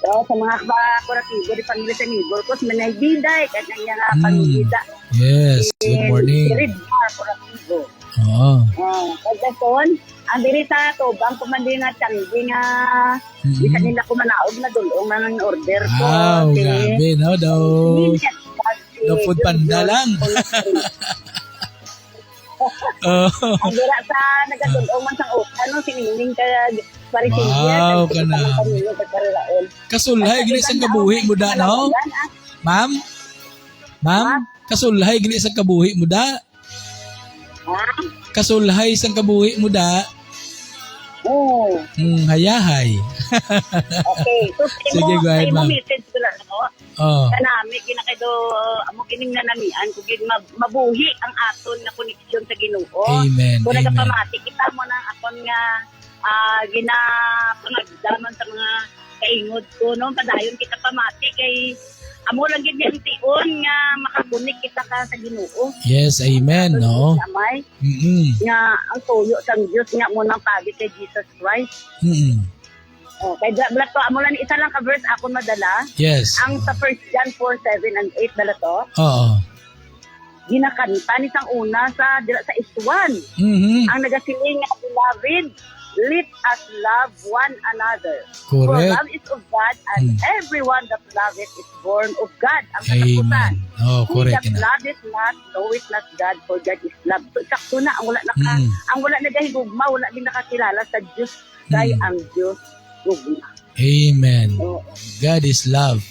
[SPEAKER 5] So, sa mga kuratibo di pamilya sa neighbor ko manay biday kanya nga pamilya.
[SPEAKER 1] Yes, good morning.
[SPEAKER 5] Red bar kuratibo. Pagdason, ang diri sa tubang kumandi nga tiyanggi nga isa nila kumanaog na dulong ng order ko.
[SPEAKER 1] Wow, grabe, no? Daw food panda lang.
[SPEAKER 5] Ang dira sa nagadulong man sang ano siniling ka
[SPEAKER 1] wow, kana. Kasulhay gini sa kabuhi mo da, no? Ma'am? Kasulhay gini sa kabuhi mo da? Kasulhay sa kabuhi mo da?
[SPEAKER 5] Oo.
[SPEAKER 1] Hayahay.
[SPEAKER 5] Okay. So,
[SPEAKER 1] Sige, go ahead, ma'am.
[SPEAKER 5] message ko lang, no?
[SPEAKER 1] Oh.
[SPEAKER 5] Kanami, kinakaido, amo kining nanamian, kung mabuhi ang aton na koneksyon sa Ginoo.
[SPEAKER 1] Amen,
[SPEAKER 5] Kung
[SPEAKER 1] amen.
[SPEAKER 5] nagapamati, kita mo na akon nga ginapangagdaman sa mga kaingod ko, no? Padayon kita pamati kay amo lang gid yung tion nga makabunik kita ka sa Ginoo.
[SPEAKER 1] Yes, amen, no?
[SPEAKER 5] Amay,
[SPEAKER 1] Mm-mm.
[SPEAKER 5] nga ang tuyo sang Dios nga mo nang pagi kay Jesus Christ.
[SPEAKER 1] Mm-mm.
[SPEAKER 5] Oh, kay Black to amo lang isa lang ka verse akon madala.
[SPEAKER 1] Yes.
[SPEAKER 5] Ang sa 1 John 4:7 and 8 dala to.
[SPEAKER 1] Oo.
[SPEAKER 5] Ginakanta ni sang una sa dila sa iswan.
[SPEAKER 1] Mhm.
[SPEAKER 5] Ang nagasiling nga beloved, let us love one another. For
[SPEAKER 1] Correct.
[SPEAKER 5] love is of God, and everyone that loveth is born of God. Ang katapusan.
[SPEAKER 1] Amen. Oh,
[SPEAKER 5] He
[SPEAKER 1] correct
[SPEAKER 5] that
[SPEAKER 1] na.
[SPEAKER 5] loveth not, knoweth not God, for God is love. So, sakto na, ang wala ang wala nagahigugma, wala din nakakilala sa Diyos, kay ang Diyos gugma.
[SPEAKER 1] Amen.
[SPEAKER 5] Oo.
[SPEAKER 1] God is love.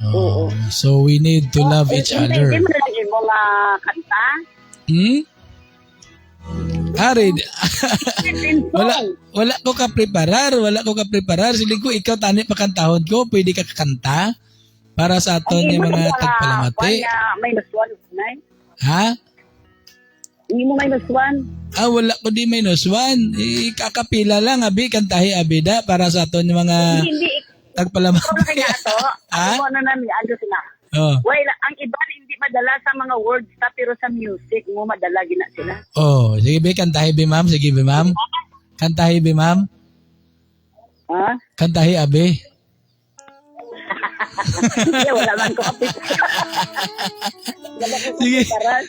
[SPEAKER 5] Oo.
[SPEAKER 1] So we need to love each other.
[SPEAKER 5] Hindi mo na lang mo nga kanta.
[SPEAKER 1] Arid,
[SPEAKER 5] Simple.
[SPEAKER 1] wala ko ka preparar. Siling ko ikaw tani pakantahon ko, pwede ka kakanta para sa aton
[SPEAKER 5] Hindi
[SPEAKER 1] yung
[SPEAKER 5] mo
[SPEAKER 1] mga
[SPEAKER 5] na
[SPEAKER 1] tagpalamati.
[SPEAKER 5] may nasuan, nay.
[SPEAKER 1] Ha?
[SPEAKER 5] Hindi mo may nasuan.
[SPEAKER 1] Wala ko di minus one. Kakapila lang, abi, kantahi, abida, para sa aton yung mga
[SPEAKER 5] Hindi.
[SPEAKER 1] tagpalamati.
[SPEAKER 5] Ikaw na kaya to.
[SPEAKER 1] Ha?
[SPEAKER 5] Ano na namin, ano sila.
[SPEAKER 1] Oh.
[SPEAKER 5] Well, ang iba hindi madala sa mga words ta, pero sa music mo madala gina sila.
[SPEAKER 1] Oh, sige be, kantahi be ma'am. Sige be ma'am. Kantahi be ma'am.
[SPEAKER 5] Ha?
[SPEAKER 1] Kantahi abi.
[SPEAKER 5] Hindi, wala man ko kapit.
[SPEAKER 1] Sige.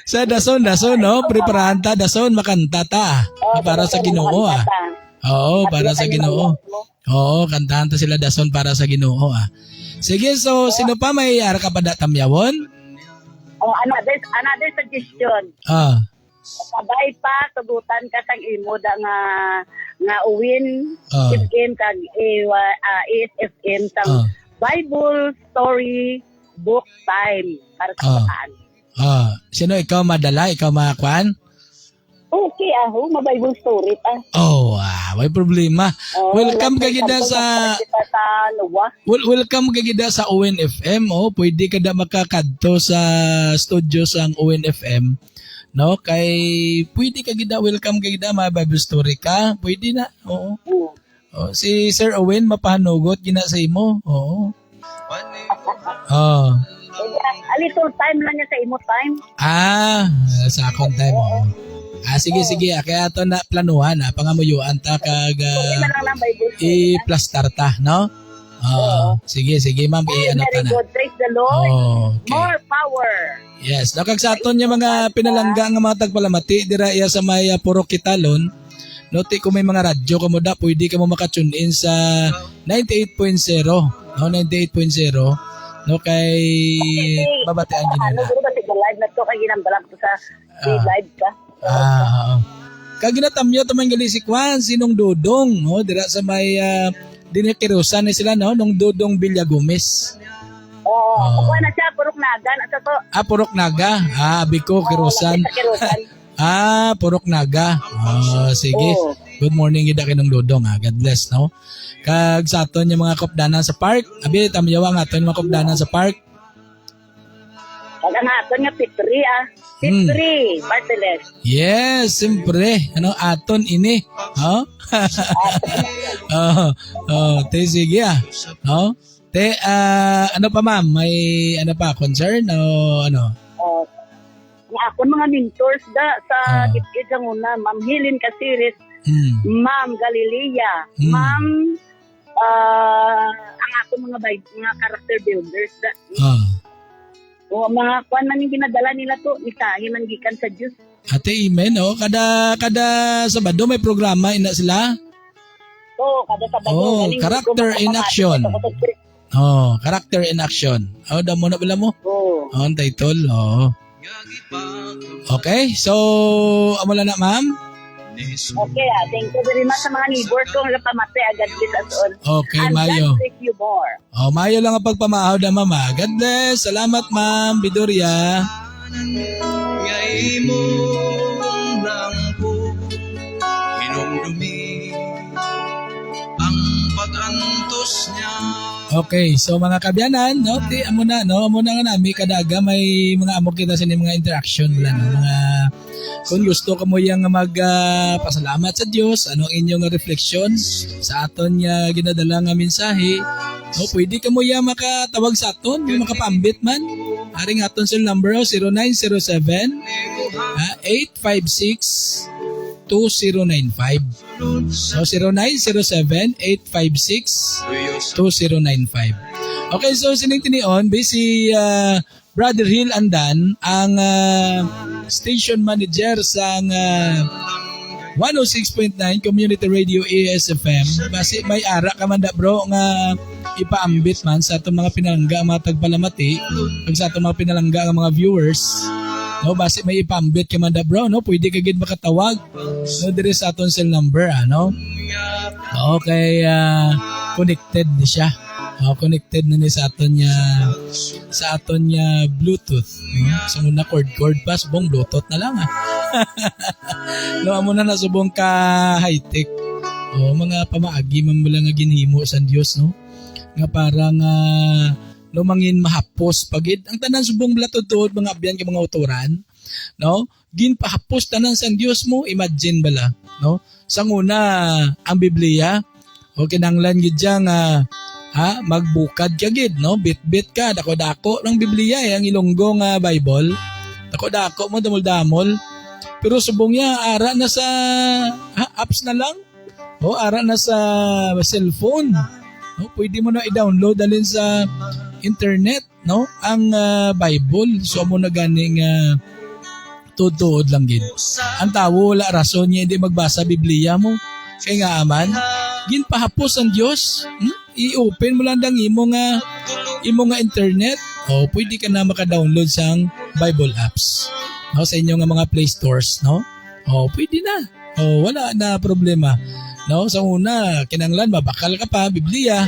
[SPEAKER 1] Sa dason, no? Preparahan ta, dason, makanta ta. Para sa Ginoo, ah. Oo, para sa Ginoo. Oo, kantahan ta sila dason para sa Ginoo, ah. Sige, so, sino pa may ara ka pa tamyawon?
[SPEAKER 5] Oh, another suggestion.
[SPEAKER 1] Ah,
[SPEAKER 5] Sabay pa, tugutan ka sang imo da nga uwin,
[SPEAKER 1] Ah.
[SPEAKER 5] FM kag ASFM sang Bible story book time para sa bataan.
[SPEAKER 1] sino ikaw madala? Ikaw makakwan?
[SPEAKER 5] Okay, ma-Bible story pa.
[SPEAKER 1] May problema. Welcome ka gida sa welcome ka gida sa ONFM, pwede ka da makakadto sa studio sang ONFM, no? Kay pwede ka gida, welcome ka gida, may Bible story ka, pwede na. Oo. Si Sir Owen mapahanugot gina sa imo. Oo.
[SPEAKER 5] A little time lang niya sa imo time.
[SPEAKER 1] Sa akong time. Sige. Kaya ito na planuhan, pangamuyuan ta kag
[SPEAKER 5] Hindi man lang ng Bible story.
[SPEAKER 1] i-plastar ta, no? Sige, ma'am, i-ano ta
[SPEAKER 5] Very
[SPEAKER 1] na.
[SPEAKER 5] good. Praise the Lord.
[SPEAKER 1] Okay.
[SPEAKER 5] More power.
[SPEAKER 1] Yes, nakag sa aton yung mga pinalangga nga mga tagpalamati dira iya sa may Purok Kitalon. Noti kung may mga radyo ka mo da, pwede ka mo makatune in sa 98.0, no? 98.0, no? Kay babatean ginala.
[SPEAKER 5] Siguro ba sa live na to kay ginambalag ko sa live ka.
[SPEAKER 1] Kag ginatamyo to man gali si Kwan, sinong Dudong, no? Dira sa may dinikirusan ni sila, no? Nung Dudong Villa Gomez.
[SPEAKER 5] Kuha na siya, Purok Nagan. At to,
[SPEAKER 1] Purok Naga. Abiko, Kirusan.
[SPEAKER 5] sa Kirusan.
[SPEAKER 1] Purok Naga. Sige. Good morning gida kinong Dudong, God bless, no? Kag sa aton yung mga kopdanan sa park. Abi, tamyawa nga aton yung mga kopdanan sa park.
[SPEAKER 5] Kag ang aton nga Pitri, Pitri, Marteles.
[SPEAKER 1] Yes, siyempre. Aton ini. Te, sige, Te, ano pa ma'am? May ano pa, concern o ano?
[SPEAKER 5] Nga akon mga mentors sa Gitgid sa una, Ma'am Helen Casiris, Ma'am Galilea, Ma'am ang akong mga character builders mga kuan man yung ginadala nila to, isahin man gikan sa Diyos.
[SPEAKER 1] Ate, amen, kada Sabado may programa ina sila.
[SPEAKER 5] Kada Sabado.
[SPEAKER 1] Character in action. Character in action. Damo na pala mo? Ang title, Okay, so, amo lang na ma'am?
[SPEAKER 5] Okay, thank you very much sa mga neighbors kong napamate. God bless us all.
[SPEAKER 1] Okay,
[SPEAKER 5] and
[SPEAKER 1] Mayo.
[SPEAKER 5] God bless you more.
[SPEAKER 1] Mayo lang ang pagpamahal na mama. God bless. Salamat ma'am, Bidoria.
[SPEAKER 3] Ngay mo lang po, hinumdumi
[SPEAKER 1] Okay, so mga kabyanan, no, amo na nga nami kadaga may mga amo kita sa mga interaction wala no, mga kung gusto ka mo yang pasalamat sa Dios, ano inyong reflection sa aton nga ginadala nga mensahe, no, pwede ka mo yang makatawag sa aton, makapambit man. Aring aton cell number 0907 856 2095. So 0907-856-2095. Okay, so sining tinion, si Brother Hill Andan, ang station manager sa 106.9 Community Radio ASFM. Basi may ara ka man da bro nga ipaambit man sa atong mga pinalangga, mga tagpalamati, pag sa atong mga pinalangga ang mga viewers. No, basi may ipambit ka man da bro, no? Pwede ka gid makatawag. No, dire sa aton cell number, ano? Okay, connected ni siya. Connected na ni sa aton niya Bluetooth. No? So muna cord pa, subong Bluetooth na lang No, amo na nasubong ka high-tech. Mga pamaagi man mo lang nga ginhimo sa Dios, no? Nga parang lumangin mahapos pagid ang tanan subong blatod mga abyan kay mga autoran, no, ginpahapos tanan sang Dios mo, imagine bala, no, sanguna ang Biblia o kinanglan gid diya nga magbukad ka gid, no, bit ka dako-dako ng Biblia ang Ilonggo nga Bible, dako-dako mo damol-damol, pero subong niya ara na sa apps na lang, ara na sa cellphone. No, pwede mo na i-download dalhin sa internet, no, ang Bible. So mo na ganing tuod lang gid. Ang tawo wala rason niya hindi magbasa Biblia mo. Kaya nga aman, ginpahapos ang Dios. I-open mo lang dang imo nga internet. Pwede ka na maka-download sang Bible apps. No, sa inyo nga mga Play Stores, no? Pwede na. Wala na problema. No, sa una, kinanglan mabakal ka pa Biblia.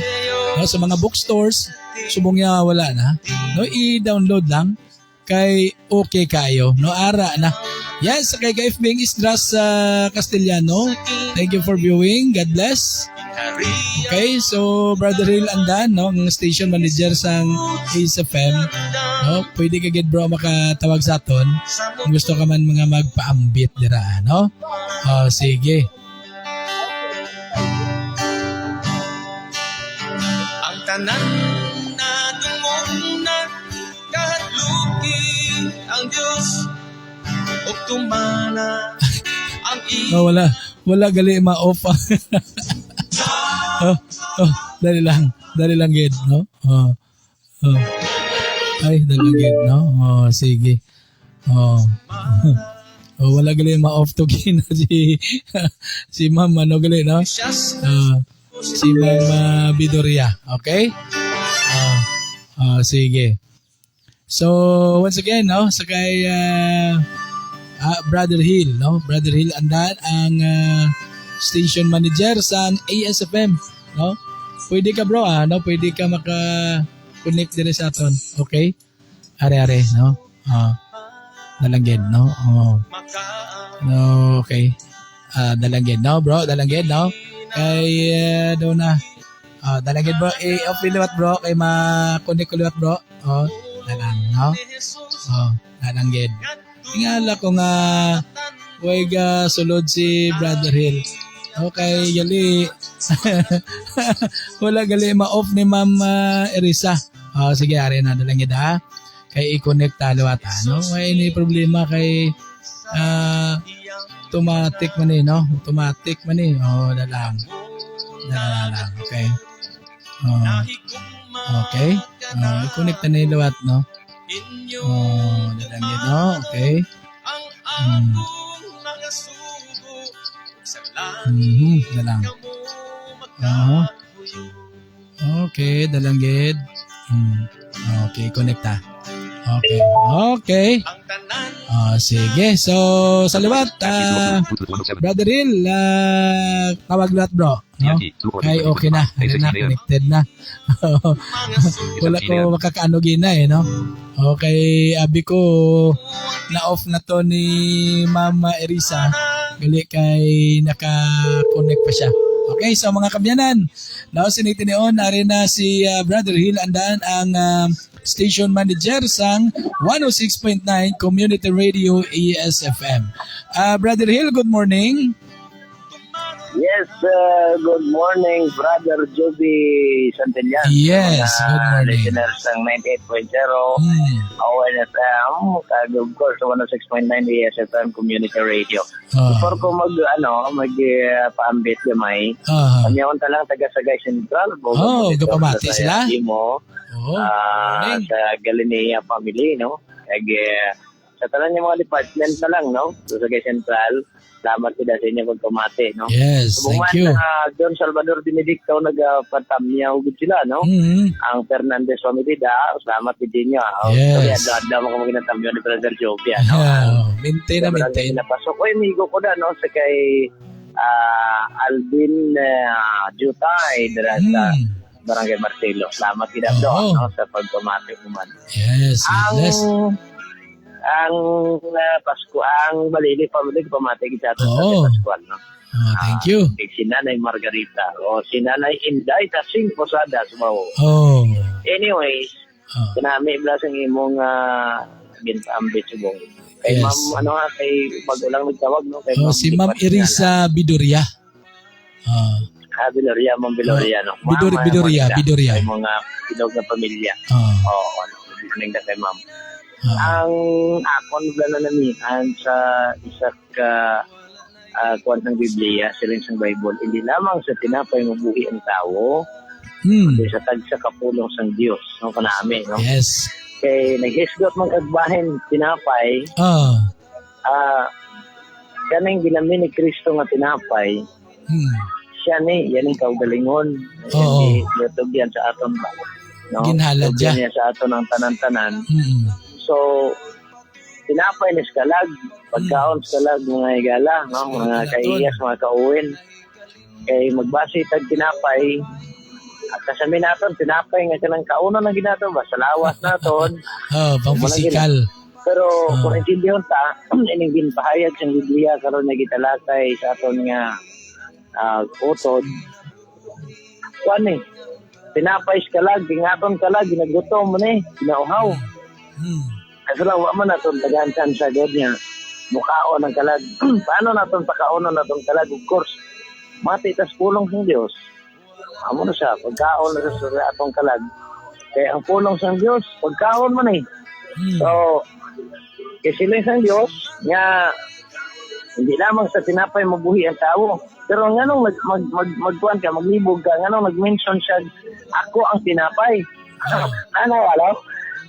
[SPEAKER 1] No, sa mga bookstores, subong niya wala na. No, i-download lang kay okay kayo. No, ara na. Yes, kay FBing Isdras Castellano. Thank you for viewing. God bless. Okay, so Brother Hill Andan, no, ang station manager sang ASFM. No, pwede ka gid bro makatawag sa aton. Kung gusto ka man mga magpaambit dira, no? Sige.
[SPEAKER 3] Tanan na tunguna kahadluki ang Diyos o tumana ang
[SPEAKER 1] wala gali ma-off. Dali lang gid, no? Ay, dali lang gid, no? Sige. Wala gali ma-off to gina si ma'am, ano gali, no? Si Ma'am Bidoria. Okay? Sige. So, once again, no, sa kay Brother Hill, no? Brother Hill Andan, ang station manager sa ASFM, no? Pwede ka bro, no? Pwede ka maka-connect dire sa aton. Okay? Are, no? Dalangged, no? No, okay. Dalangged, no, bro? Dalangged, no? Kay daw na dalagid bro off liwat bro kay ma-connect ko liwat bro dalang no dalanggid tingala ko nga way ga sulod si Brother Hill okay gali wala gali ma-off ni Ma'am Erisa sige ari na dalanggid kay i-connect liwat no may ni problema kay automatic man no? Automatic man dalang. Okay. Okay. I-connect na ilawat, no? Dalang yun, no? Okay. Dalang. Okay, dalang gid. Okay, connect Okay. Sige. So, sa liwat, Brother Hill, tawag liwat bro. No? Ay, okay na. Connected na. Wala ko makakaano gina no? Okay, abi ko na-off na to ni Mama Erisa. Gali kay naka-connect pa siya. Okay, so mga kabyanan, now sinitinion na rin na si Brother Hill Andan ang station manager sang 106.9 Community Radio ASFM. Brother Hill, good morning.
[SPEAKER 6] Yes, good morning, Brother Joby Santillan.
[SPEAKER 1] Yes, good morning.
[SPEAKER 6] Listeners ng 98.0, ONFM, kag of course, 106.9 ASFM Community Radio. Before ko mag-paambit gamay, kanyawon talang taga-Sagay Central.
[SPEAKER 1] Gapamati sila?
[SPEAKER 6] Sa Galilea family, no? Kag sa tanan yung mga department na lang, no? So, Sagay Central, salamat kita sa inyo kung pamati, no?
[SPEAKER 1] Yes, thank you.
[SPEAKER 6] John Salvador Benedicto nagpatamya ugod sila, no? Ang Fernandez family salamat din niyo.
[SPEAKER 1] Yes.
[SPEAKER 6] Kaya ada mo kung ginatamyo ni Brother Joby, no?
[SPEAKER 1] Maintain.
[SPEAKER 6] Napasok ko amigo ko no sa kay Alvin Jutay dira sa Barangay Marcelo. Salamat kita no sa pagpamati mo man.
[SPEAKER 1] Yes, yes.
[SPEAKER 6] Ang Pasko, ang Malili family pamati kita sa Pascual, no?
[SPEAKER 1] Thank you.
[SPEAKER 6] Si Nanay Margarita o si Nanay Inday Tasing Posada sumaw. Anyways, kanami blasang imong ginpaambit subong. Kay Ma'am kay pag-ulang nagtawag, no? Kay
[SPEAKER 1] si Ma'am Irisa Bidoria.
[SPEAKER 6] Bidoria, Ma'am Bidoria, no?
[SPEAKER 1] Bidoria.
[SPEAKER 6] Kay mga pilog na pamilya. Ning kay Ma'am. Ang akon na namihan sa isa ka kuwan ng Biblia, siling sa Bible, hindi lamang sa tinapay mabuhi ang tao, kundi sa tagsa kapulong sang Dios, no kanami, no?
[SPEAKER 1] Yes.
[SPEAKER 6] Kay naghisgot man kagbahin tinapay, kaning ginami ni Kristo nga tinapay, siya ni, yan ang kaugalingon, yatog yan sa aton ba, no?
[SPEAKER 1] Ginhalad
[SPEAKER 6] yan sa aton ang tanan-tanan. So, tinapay ni skalag, pagkaon skalag, mga igala, no? Mga kaiyas, mga kauwin. Kay magbasi tag tinapay, at kasami naton, tinapay nga kanang kauno na ginato ba? Sa lawas naton.
[SPEAKER 1] Pang physical.
[SPEAKER 6] Pero kung intindihan ta, ining ginpahayag sa Biblia, karon na gitalakay sa aton nga utod. Kuan tinapay skalag, gingaton kalag, ginagutom mo ginauhaw. Kasi lang, wala man natin tagantan sa God niya. Mukhaon ng kalag. Paano natin pagkaonon natin kalag? Of course, matitas pulong ng Diyos. Amo na siya, pagkaon na sa atong kalag. Kaya ang pulong sa Diyos, pagkaon man So, kasi lang sa Diyos, niya, hindi lamang sa tinapay mabuhi ang tao. Pero nga nung magkuhan ka, maglibog ka, nga nung nag-mention siya, ako ang tinapay. Wala?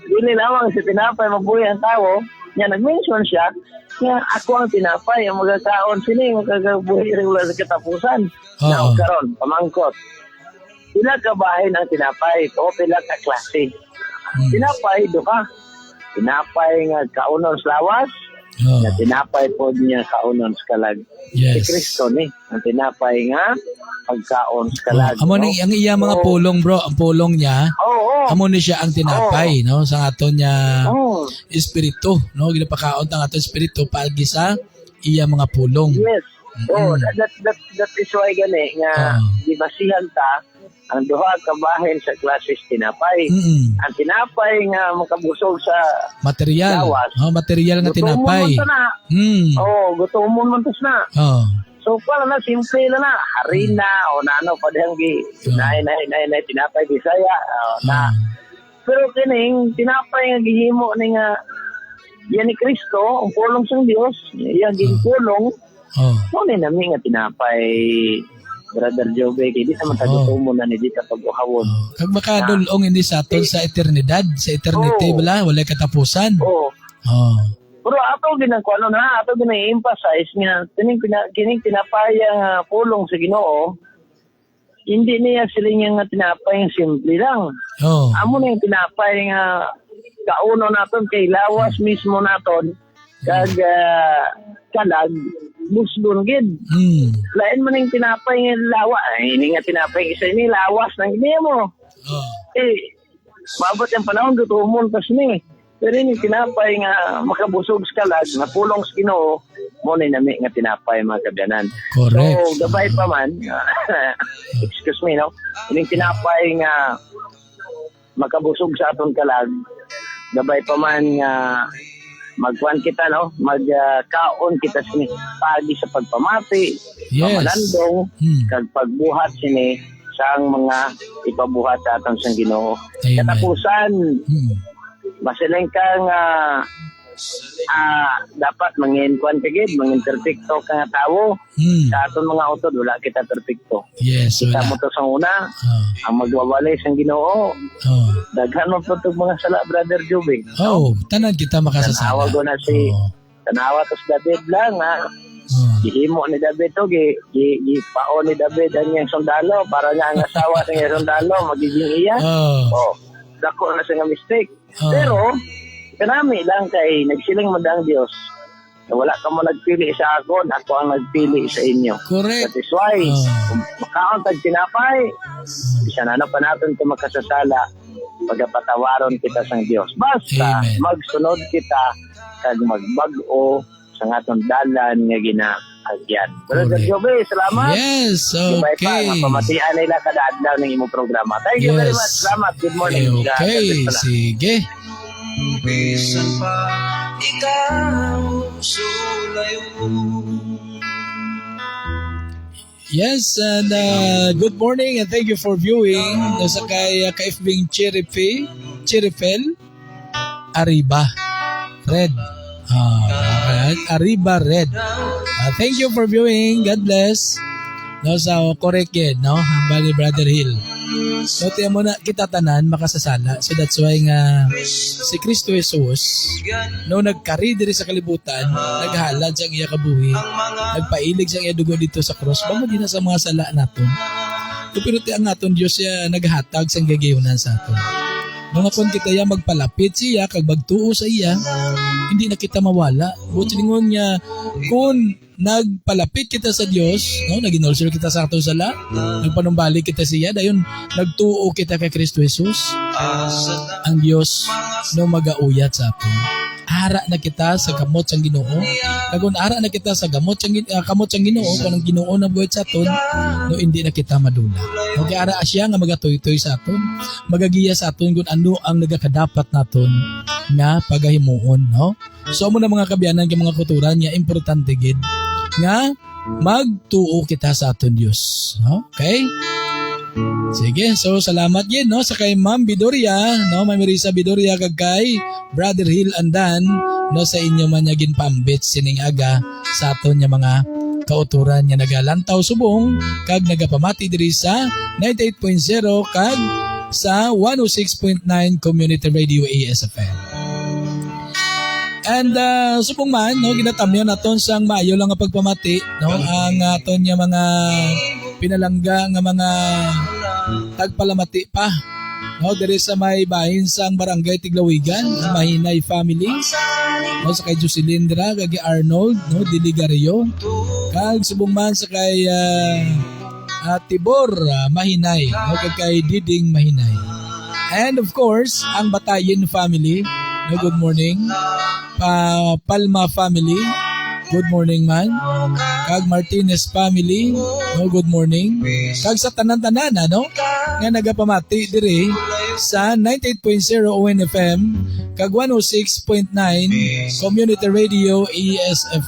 [SPEAKER 6] Dili lamang si tinapay mabuhay ang tao, niya nag-mention siya, niya ako ang tinapay, ang magkakaon sini, magkakabuhay rin wala sa katapusan. Now, karon, pamangkot. Pila ka bahin ang tinapay, o pila ka klase. Tinapay, duka. Tinapay nga kaunon sa lawas, na tinapay po niya kaunon sa kalag.
[SPEAKER 1] Yes.
[SPEAKER 6] Si Kristo ang tinapay nga pagkaon sa kalag.
[SPEAKER 1] Amo ni ang iya mga pulong, bro, ang pulong niya. Amo ni siya ang tinapay, no, sa aton niya espiritu, no, ginapakaon ang aton espiritu pagi sa iya mga pulong.
[SPEAKER 6] Yes. That is why gani nga gibasihan ta ang duha ka bahin sa klases tinapay. Ang tinapay nga makabusog sa
[SPEAKER 1] material.
[SPEAKER 6] Lawas.
[SPEAKER 1] Material nga tinapay.
[SPEAKER 6] Gutomon man tas na. So para na simple na harina o nano padang gi nay tinapay Bisaya na. Pero kining tinapay nga gihimo ni nga yan ni Kristo, ang pulong sa Dios, yan ginpulong. Ni nami nga tinapay Brother Joby, hindi naman tagutumo na ni dito pag-uhawon.
[SPEAKER 1] Kag makadulong hindi sa aton sa eternidad, sa eternity wala katapusan. Pero
[SPEAKER 6] ato ginagkuano na, ato gina-emphasize nga kining tinapay nga pulong sa Ginoo, hindi niya siling nga tinapay nga simple lang. Amo na yung tinapay nga kauno naton kay lawas mismo naton kag kalag musgon gid. Lain man yung tinapay nga lawa. Ini nga tinapay isa ni lawas nang ini mo. Mabot yung panahon gutumon tas ni. Pero ini tinapay nga makabusog sa kalag, napulong sa Ginoo, mo ni nami nga tinapay mga kabyanan.
[SPEAKER 1] Correct.
[SPEAKER 6] So, gabay pa man, excuse me, no? Ining tinapay nga makabusog sa aton kalag, gabay pa man nga magkuhan kita, no? Magkaon kita sini pagi sa pagpamati, pamalandong, kag pagbuhat sini sang mga ipabuhat sa aton sang Ginoo.
[SPEAKER 1] Amen.
[SPEAKER 6] Katapusan, masileng kang dapat mangin-kuhan kagid, mangin-perfecto ka nga tawo. Sa aton mga utod, wala kita perfecto.
[SPEAKER 1] Yes,
[SPEAKER 6] Kita
[SPEAKER 1] wala.
[SPEAKER 6] mo to sa una, ang magwawalay sang Ginoo. Daghan mo po itong mga sala, Brother Jubing.
[SPEAKER 1] Tanan kita makasasala.
[SPEAKER 6] Tanawa ko na si Tanawa to si David lang, gihimo ni David to, gipaon ni David ang iyang sundalo para nga ang asawa sa iyang sundalo magiging iya. Dako na siya nga mistake. Pero, kanami lang kay nagsiling mo ang Diyos na wala ka mo nagpili sa akon, ako ang nagpili sa inyo.
[SPEAKER 1] Correct.
[SPEAKER 6] That is why, kung makaon tag tinapay, isa na pa natin ito makasasala, pagpatawaron kita sa Diyos. Basta,
[SPEAKER 1] Amen.
[SPEAKER 6] magsunod kita kag magbag-o sa atong dalan nga ginaagyan. Brother
[SPEAKER 1] Correct.
[SPEAKER 6] Jobe, salamat.
[SPEAKER 1] Yes,
[SPEAKER 6] Ibay pa,
[SPEAKER 1] okay.
[SPEAKER 6] mapamatian nila kada adlaw ng imong programa. Thank you very much. Salamat. Good morning.
[SPEAKER 1] Okay, sige.
[SPEAKER 3] Bisan pa ikaw sulayo.
[SPEAKER 1] Yes, and good morning and thank you for viewing. Nasa kay kaifbing Chirifel Arriba Red. Arriba Red. Thank you for viewing. God bless. No, so correct yan, no? Hambal ni Brother Hill. So, tiyan mo na kita tanan makasasala. So, that's why nga si Kristo Jesus, no nagkari diri sa kalibutan, naghalad siyang iya kabuhi, nagpailig siyang iya dugo dito sa cross, bago din na sa mga sala naton. Pero ang aton Diyos siya naghatag siyang gagayunan sa aton. Mga kung kita ya magpalapit siya, kag magtuo sa iya, hindi na kita mawala. Buti lingon niya, kung nagpalapit kita sa Diyos, no, naginulsir kita sa atong sala, nagpanumbalik kita siya, dayon nagtuo kita kay Kristo Jesus, ang Diyos no magauyat sa aton. Ara na kita sa gamot sang Ginoo. Kung ara na kita sa gamot sang Ginoo, kung ang Ginoo na buhat sa aton, no hindi na kita madula. Okay, ara siya nga magatoy-toy sa aton, magagiya sa aton kung ano ang nagakadapat naton nga pagahimuon, no? So mo na mga kabyanan kay mga kuturan niya importante gid nga magtuo kita sa aton Dios. Okay? Sige, so salamat yun, no, sa kay Ma'am Bidoria, no, Ma'am Marisa Bidoria, kag kay Brother Hill Andan, no, sa inyo man niya ginpambit sining aga sa aton niya mga kauturan niya nagalantaw subong, kag nagapamati diri sa 98.0 kag sa 106.9 Community Radio ASFM. And subong man, no, ginatamyo naton sang maayo lang nga pagpamati, no, ang aton niya mga pinalangga nga mga tagpalamati pa, no, diri sa may bahin sang barangay Tiglawigan, ang Mahinay family, no, sa kay Jocelindra, kay Arnold, no, Diligario, kag subong man sa kay Tibor Mahinay, no, kay Diding Mahinay, and of course ang Batayin family, no, good morning. Palma family, good morning man. Kag Martinez family, no, good morning. Kag sa tanan-tanan, no, nga nagapamati diri sa 98.0 ONFM kag 106.9 Community Radio ASFM.